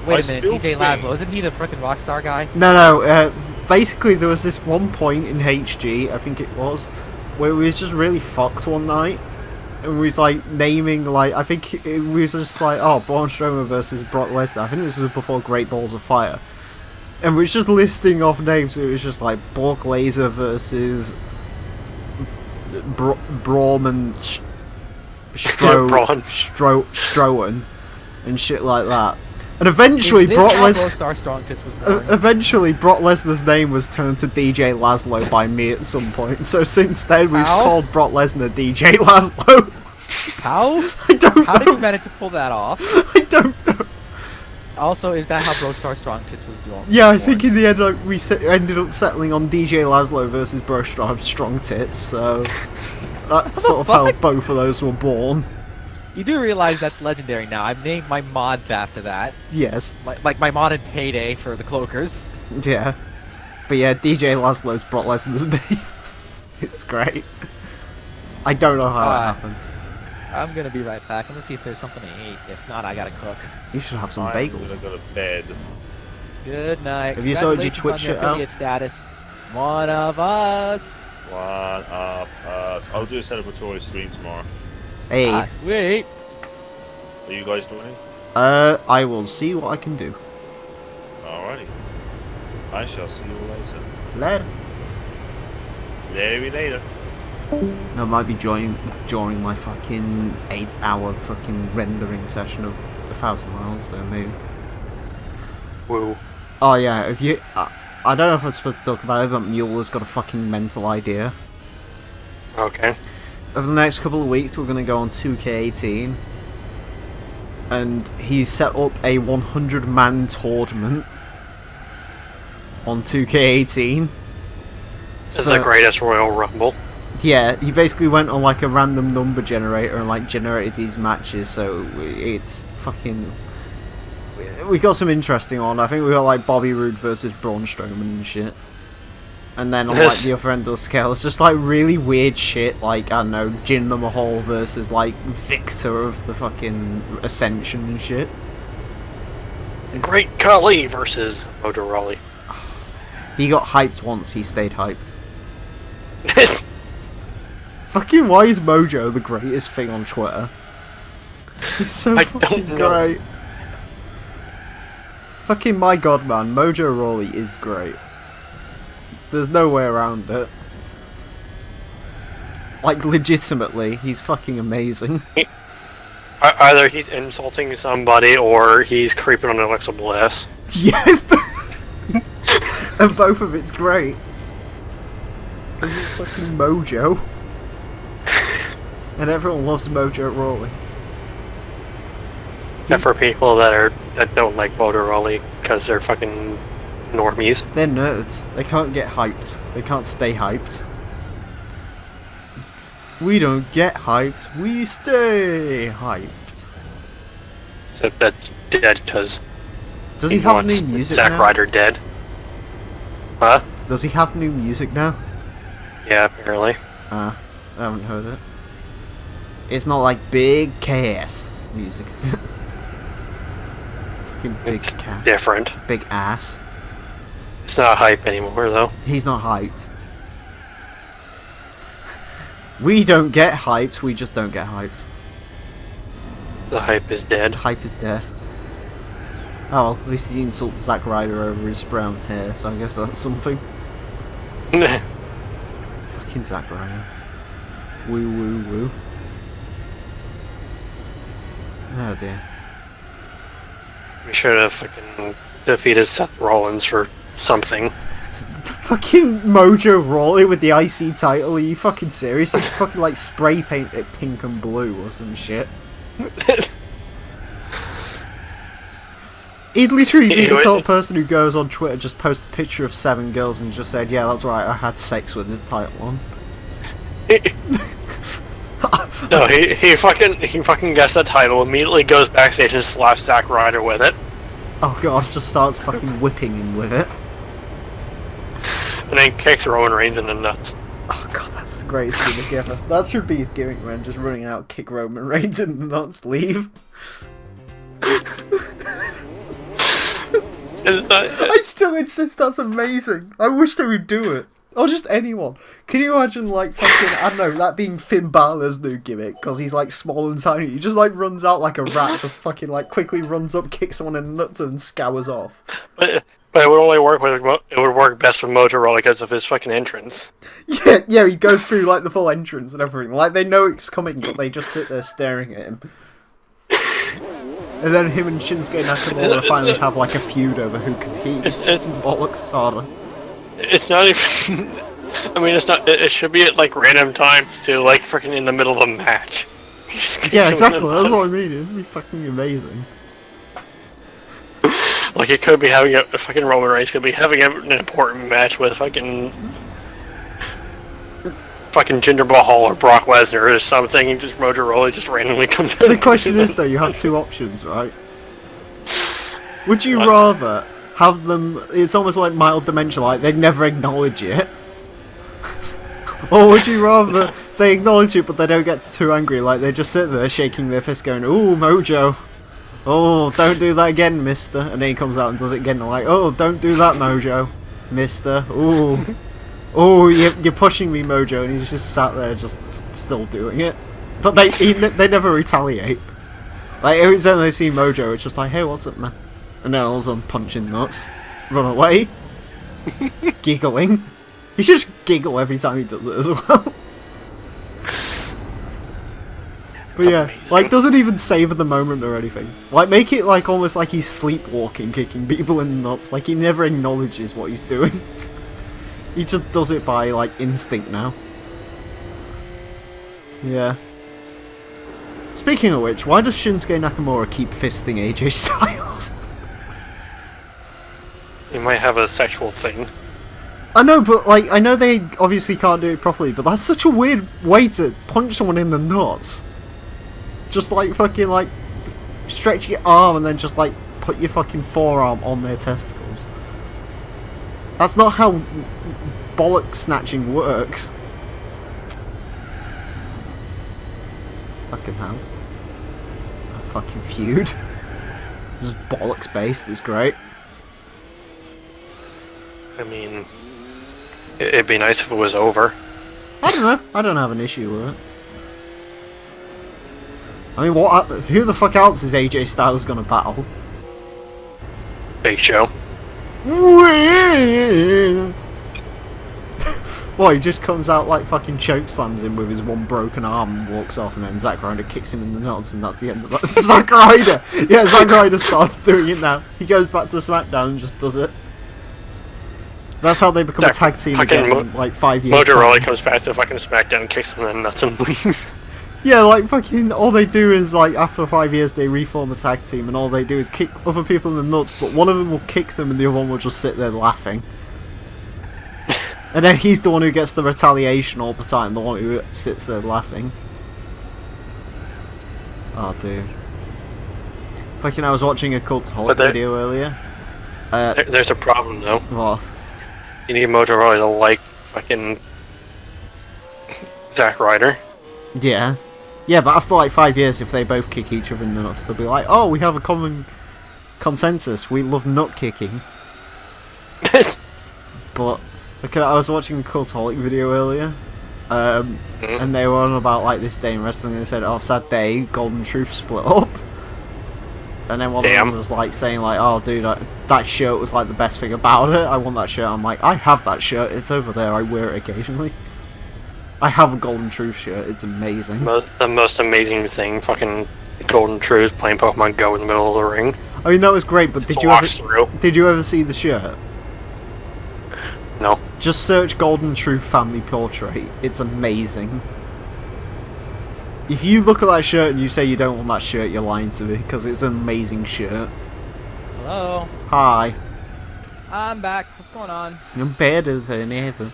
Wait I a minute, still DJ think- Laszlo, isn't he the frickin' Rockstar guy? No, basically there was this one point in HG, I think it was, where we was just really fucked one night. And we was like naming, like, I think we was just like, oh, Braun Strowman versus Brock Lesnar. I think this was before Great Balls of Fire. And we're just listing off names. It was just like Bork Laser versus Brauman Strowan and shit like that. And eventually, Brock Lesnar's name was turned to DJ Laszlo by me at some point. So since then, we've called Brock Lesnar DJ Laszlo. How? I don't know. How did you manage to pull that off? I don't know. Also, is that how Brostar Strong Tits was doing? Yeah, I think in the end we ended up settling on DJ Laszlo versus Brostar Strong Tits. So that's sort of how both of those were born. You do realize that's legendary now. I've named my mods after that. Yes. Like my mod in Payday for the Cloakers. Yeah. But yeah, DJ Laszlo's Brock Lesnar's name. It's great. I don't know how that happened. I'm gonna be right back. I'm gonna see if there's something to eat. If not, I gotta cook. You should have some bagels. I'm gonna go to bed. Good night. Have you sorted your Twitch shit out? Affiliate status. One of us. One of us. I'll do a celebratory stream tomorrow. Hey. Ah, sweet. Are you guys joining? I will see what I can do. Alrighty. I shall see you later. Later. Later. I might be joining my fucking 8-hour fucking rendering session of 1,000 miles, so maybe. Woo. Oh yeah, if you... I don't know if I'm supposed to talk about it, but Mueller's got a fucking mental idea. Okay. Over the next couple of weeks, we're going to go on 2K18. And he's set up a 100-man tournament on 2K18. It's the greatest Royal Rumble. Yeah, he basically went on like a random number generator and like generated these matches, so it's fucking... We got some interesting on. I think we got like Bobby Roode versus Braun Strowman and shit. And then on like the other end of the scale, it's just like really weird shit, like, I don't know, Jinder Mahal versus like Victor of the fucking Ascension and shit. Great Khali versus Mojo Rawley. He got hyped once, he stayed hyped. Fucking why is Mojo the greatest thing on Twitter? He's so fucking great. Fucking my god, man, Mojo Rawley is great. There's no way around it. Like, legitimately, he's fucking amazing. Either he's insulting somebody or he's creeping on Alexa Bliss. Yes! And both of it's great. Because he's fucking Mojo. And everyone loves Mojo Rawley. Except for people that don't like Mojo Rawley because they're fucking normies. They're nerds. They can't get hyped. They can't stay hyped. We don't get hyped. We stay hyped. Except that's dead because does he have new music Zack now? Ryder dead. Huh? Does he have new music now? Yeah, apparently. I haven't heard it. It's not like big KS music. Fucking big It's cat. different. Big ass. It's not hype anymore, though. He's not hyped. We don't get hyped, we just don't get hyped. The hype is dead. Hype is dead. Oh, well, at least he insulted Zack Ryder over his brown hair, so I guess that's something. Fucking Zack Ryder. Woo woo woo. Oh dear. We should have fucking defeated Seth Rollins for something. Fucking Mojo Rawley with the IC title, are you fucking serious? He's fucking like spray paint it pink and blue or some shit. He'd literally be the sort of person who goes on Twitter, just posts a picture of 7 girls and just said, yeah, that's right, I had sex with his title on. No, he fucking gets the title, immediately goes backstage and slaps Zack Ryder with it. Oh god, just starts fucking whipping him with it. And then kicks Roman Reigns in the nuts. Oh god, that's the greatest gimmick ever. That should be his gimmick, man. Just running out, kick Roman Reigns in the nuts, leave. I still insist that's amazing. I wish they would do it. Or just anyone. Can you imagine, like, fucking, I don't know, that being Finn Balor's new gimmick? Because he's, like, small and tiny. He just, like, runs out like a rat, just fucking, like, quickly runs up, kicks someone in the nuts and scours off. But But it would only work with it would work best with Motorola because of his fucking entrance. Yeah, he goes through like the full entrance and everything. Like they know it's coming, but they just sit there staring at him. And then him and Shinsuke Nakamura finally have like a feud over who can heat bollocks harder. It's not even. I mean, it's not. It should be at like random times too, like freaking in the middle of a match. Yeah, exactly. That's what I mean. It'd be fucking amazing. Like it could be having a fucking Roman Reigns could be having an important match with fucking Jinder Mahal or Brock Lesnar or something, and just Motorola just randomly comes out. The question is though, you have two options, right? Would you rather have them? It's almost like mild dementia, like they never acknowledge it. Or would you rather they acknowledge it but they don't get too angry, like they just sit there shaking their fist going, "Ooh, Mojo. Oh, don't do that again, mister." And then he comes out and does it again and like, "Oh, don't do that, Mojo. Mister. Ooh. Oh, you're pushing me, Mojo." And he's just sat there just still doing it. But they never retaliate. Like every time they see Mojo, it's just like, "Hey, what's up, man?" And then all of a sudden punching nuts. Run away. Giggling. He should just giggle every time he does it as well. But yeah, like doesn't even savor the moment or anything. Like make it like almost like he's sleepwalking, kicking people in the nuts. Like he never acknowledges what he's doing. He just does it by like instinct now. Yeah. Speaking of which, why does Shinsuke Nakamura keep fisting AJ Styles? He might have a sexual thing. I know, but like I know they obviously can't do it properly, but that's such a weird way to punch someone in the nuts. Just like fucking like stretch your arm and then just like put your fucking forearm on their testicles. That's not how bollock snatching works. Fucking hell. A fucking feud. Just bollocks based is great. I mean, it'd be nice if it was over. I don't know. I don't have an issue with it. I mean, what? Who the fuck else is AJ Styles gonna battle? Big Show. Well, he just comes out like fucking choke slams him with his one broken arm and walks off, and then Zack Ryder kicks him in the nuts, and that's the end of that. Zack Ryder! Yeah, Zack Ryder starts doing it now. He goes back to SmackDown and just does it. That's how they become a tag team again in like 5 years. Motorola comes back to fucking SmackDown, kicks him in the nuts and leaves. Yeah, like fucking all they do is like after 5 years they reform a tag team and all they do is kick other people in the nuts, but one of them will kick them and the other one will just sit there laughing. And then he's the one who gets the retaliation all the time, the one who sits there laughing. Oh dude. Fucking I was watching a Cultaholic video earlier. There's a problem though. What? You need Motorola to like fucking Zack Ryder. Yeah. Yeah, but after like 5 years, if they both kick each other in the nuts, they'll be like, "Oh, we have a common consensus. We love nut kicking." But okay, I was watching a Cultaholic video earlier, and they were on about like this day in wrestling, and they said, "Oh, sad day, Golden Truth split up." And then one of them was like saying like, "Oh, dude, that shirt was like the best thing about it. I want that shirt." I'm like, "I have that shirt. It's over there. I wear it occasionally. I have a Golden Truth shirt. It's amazing." The most amazing thing, fucking Golden Truth playing Pokemon Go in the middle of the ring. I mean, that was great, but did you ever see the shirt? No. Just search Golden Truth family portrait. It's amazing. If you look at that shirt and you say you don't want that shirt, you're lying to me, because it's an amazing shirt. Hello. Hi. I'm back. What's going on? I'm better than ever.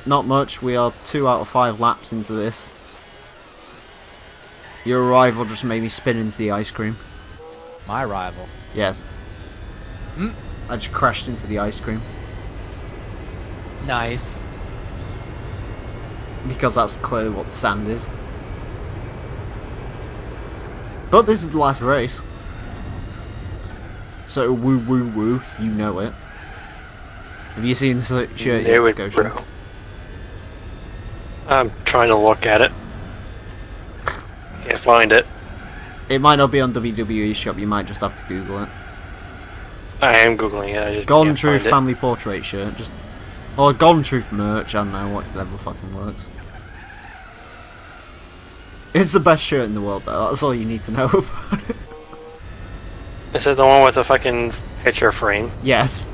Not much. We are 2 out of 5 laps into this. Your arrival just made me spin into the ice cream. My rival. Yes. I just crashed into the ice cream. Nice. Because that's clearly what the sand is. But this is the last race. So woo woo woo, you know it. Have you seen the shirt yet, Scotia? I'm trying to look at it. Can't find it. It might not be on WWE shop, you might just have to Google it. I am googling it. I just Golden can't Truth find it. family portrait shirt. Just or Golden Truth merch. I don't know whatever fucking works. It's the best shirt in the world, though. That's all you need to know about it. This is the one with the fucking picture frame. Yes.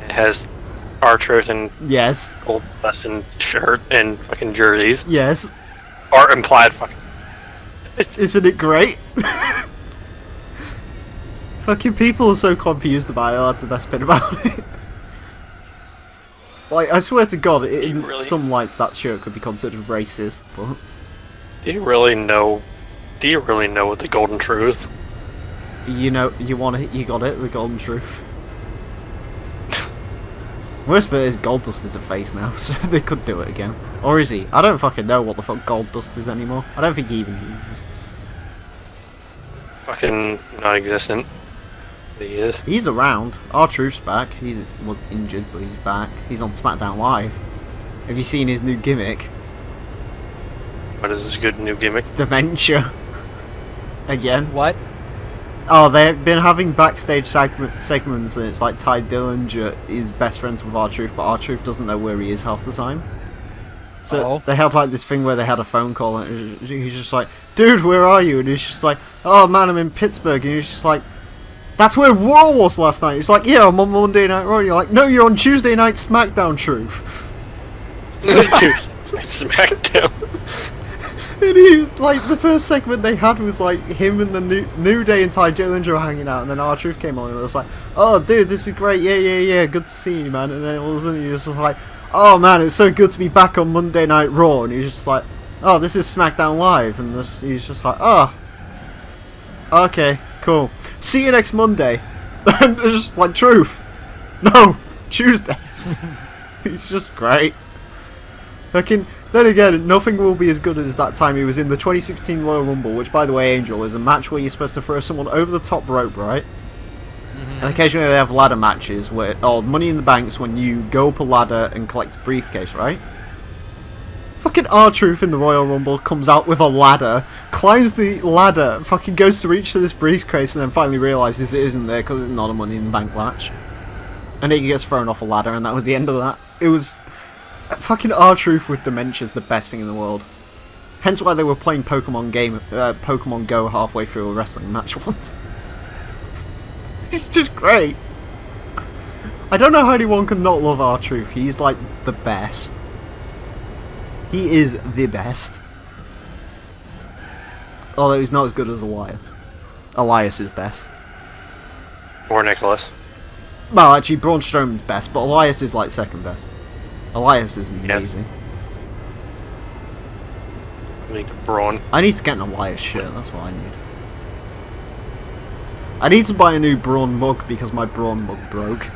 It has R-Truth and Yes. gold Western shirt and fucking jerseys. Yes. Or implied fucking. Isn't it great? Fucking people are so confused about it. Oh, that's the best bit about it. Like, I swear to God, in really- some lights that shirt could be considered racist, but... Do you really know what the golden truth? You know, you want it, you got it, the Golden Truth. Worst bit is Gold Dust is a face now, so they could do it again. Or is he? I don't fucking know what the fuck Gold Dust is anymore. I don't think he even uses. Fucking non-existent. He is. He's around. R-Truth's back. He was injured, but he's back. He's on SmackDown Live. Have you seen his new gimmick? What is this good new gimmick? Dementia. Again. What? Oh, they've been having backstage segments, and it's like Ty Dillinger is best friends with R-Truth, but R-Truth doesn't know where he is half the time. So they had like this thing where they had a phone call, and he's just like, "Dude, where are you?" And he's just like, "Oh man, I'm in Pittsburgh." And he's just like, "That's where Raw was last night." He's like, "Yeah, I'm on Monday Night Raw." And you're like, "No, you're on Tuesday Night SmackDown, Truth." Dude, SmackDown. And he, like, the first segment they had was like him and the New Day and Ty Dillinger were hanging out, and then R-Truth came on and it was like, "Oh dude, this is great, yeah, good to see you, man." And then all of a sudden he was just like, "Oh man, it's so good to be back on Monday Night Raw." And he's just like, "Oh, this is SmackDown Live." And he's just like, "Oh, okay, cool. See you next Monday." And it's just like, "Truth, no, Tuesdays." He's just great. Fucking. Then again, nothing will be as good as that time he was in the 2016 Royal Rumble, which, by the way, Angel, is a match where you're supposed to throw someone over the top rope, right? And occasionally they have ladder matches, or Money in the Banks, when you go up a ladder and collect a briefcase, right? Fucking R-Truth in the Royal Rumble comes out with a ladder, climbs the ladder, fucking goes to reach to this briefcase, and then finally realises it isn't there because it's not a Money in the Bank match. And he gets thrown off a ladder, and that was the end of that. It was... Fucking R-Truth with dementia is the best thing in the world. Hence why they were playing Pokemon Go halfway through a wrestling match once. It's just great. I don't know how anyone can not love R-Truth. He's like the best. He is the best. Although he's not as good as Elias. Elias is best. Or Nicholas. Well, actually, Braun Strowman's best, but Elias is like second best. Elias is amazing. I need Braun. I need to get an Elias shirt, that's what I need. I need to buy a new Braun mug because my Braun mug broke.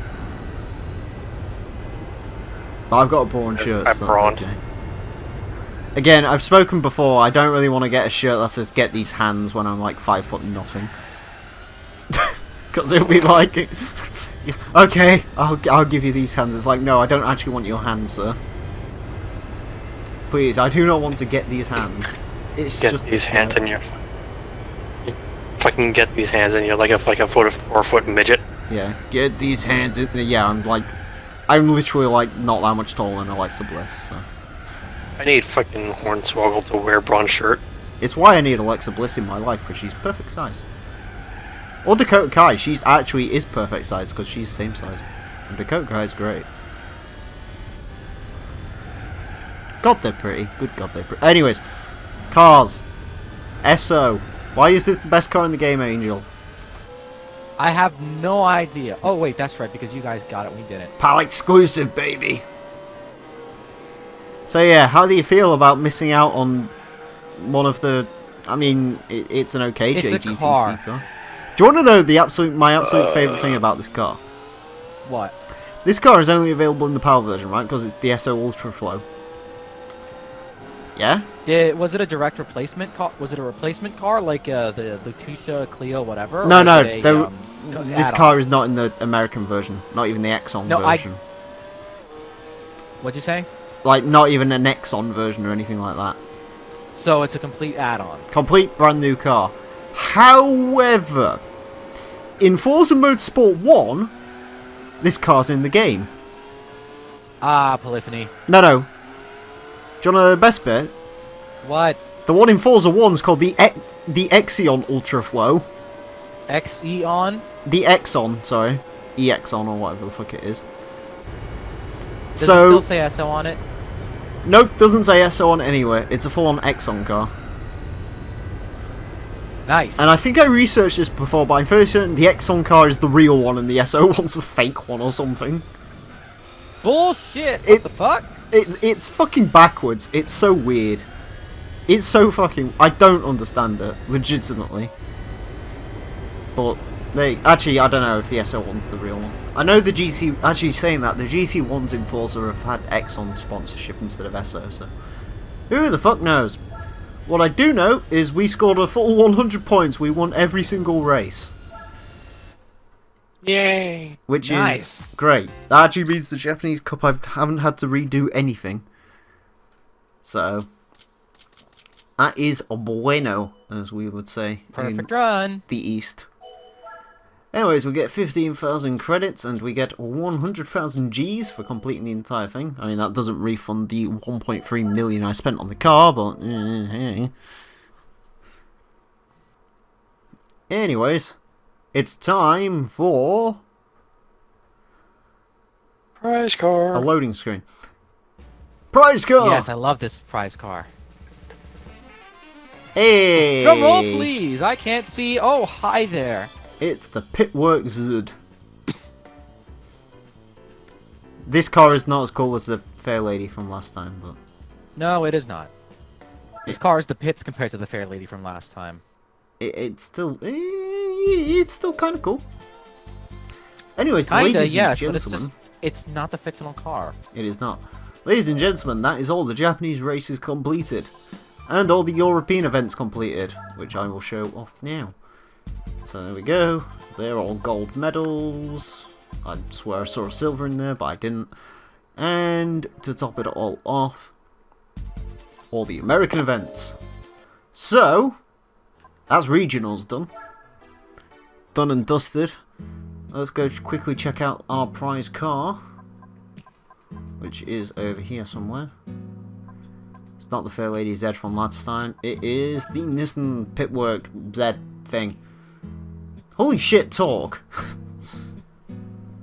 But I've got a Braun shirt, so that's okay. Again, I've spoken before, I don't really want to get a shirt that says "Get these hands" when I'm like 5 nothing. Because it'll be like... Okay, I'll give you these hands. It's like, no, I don't actually want your hands, sir. Please, I do not want to get these hands. It's Get just these hands in your... Fucking get these hands in you like a 4-foot midget. Yeah, get these hands in... Yeah, I'm literally like not that much taller than Alexa Bliss, so... I need fucking Hornswoggle to wear Braun's shirt. It's why I need Alexa Bliss in my life, because she's perfect size. Or Dakota Kai, she's actually is perfect size because she's the same size. And Dakota Kai's great. God, they're pretty. Good God, they're pretty. Anyways, cars. Esso. Why is this the best car in the game, Angel? I have no idea. Oh wait, that's right, because you guys got it, we didn't. PAL exclusive, baby. So yeah, how do you feel about missing out on one of the... I mean, it's an okay It's JGTC a car. Do you want to know my absolute favourite thing about this car? What? This car is only available in the PAL version, right? Because it's the Esso Ultra Flow. Yeah? Was it a direct replacement car? Was it a replacement car like the Letitia, Clio, whatever? No, Or no. was it a, This add-on? car is not in the American version. Not even the Exxon version. What'd you say? Like, not even an Exxon version or anything like that. So it's a complete add-on. Complete brand new car. However, in Forza Motorsport 1, this car's in the game. Ah, Polyphony. No. Do you know the best bit? What? The one in Forza 1 is called the Exion Ultraflow. Xeon? The Exon, sorry. Exon or whatever the fuck it is. Does it still say Esso on it? Nope, doesn't say Esso on it anywhere. It's a full-on Exon car. Nice. And I think I researched this before, but I'm fairly certain the Exon car is the real one and the Esso one's the fake one or something. Bullshit! What the fuck? It's fucking backwards. It's so weird. It's so fucking... I don't understand it, legitimately. But, actually, I don't know if the Esso one's the real one. I know the GT... Actually, saying that, the GT ones in Forza have had Exxon sponsorship instead of Esso, so... Who the fuck knows? What I do know is we scored a full 100 points. We won every single race. Yay! Which Nice. is great. That actually means the Japanese Cup I haven't had to redo anything. So... That is bueno, as we would say. Perfect run. The East. Anyways, we get 15,000 credits and we get 100,000 Gs for completing the entire thing. I mean, that doesn't refund the 1.3 million I spent on the car, but... Anyways, it's time for... Prize car. a loading screen. Prize car! Yes, I love this prize car. Hey! Drum roll, please. I can't see. Oh, hi there. It's the Pitwork Zud. This car is not as cool as the Fair Lady from last time, but... No, it is not. This car is the pits compared to the Fair Lady from last time. It's still kind of cool. Anyways, Kinda, ladies yes, and but it's gentlemen, just... It's not the fictional car. it is not. Ladies and gentlemen, that is all the Japanese races completed. And all the European events completed, which I will show off now. So there we go. They're all gold medals. I swear I saw a silver in there, but I didn't. And to top it all off, all the American events. So, that's regionals done. Done and dusted. Let's go quickly check out our prize car, which is over here somewhere. It's not the Fair Lady Z from last time. It is the Nissan Pitwork Z thing. Holy shit, torque.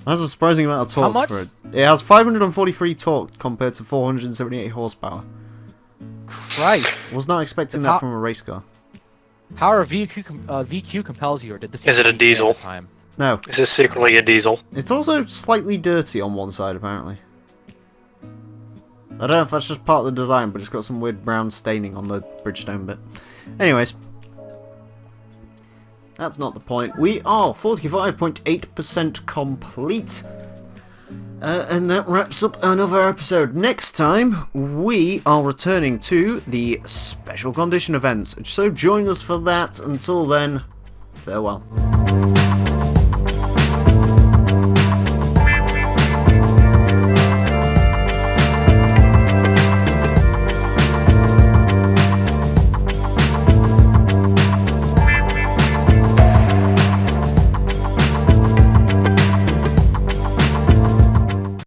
That's a surprising amount of torque. How much? For it. It has 543 torque compared to 478 horsepower. Christ. Was not expecting that from a race car. Power of VQ compels you, or did this... Is it a diesel? Time? No. Is this secretly a diesel? It's also slightly dirty on one side, apparently. I don't know if that's just part of the design, but it's got some weird brown staining on the Bridgestone bit. Anyways. That's not the point. We are 45.8% complete. And that wraps up another episode. Next time, we are returning to the special condition events. So join us for that. Until then, farewell.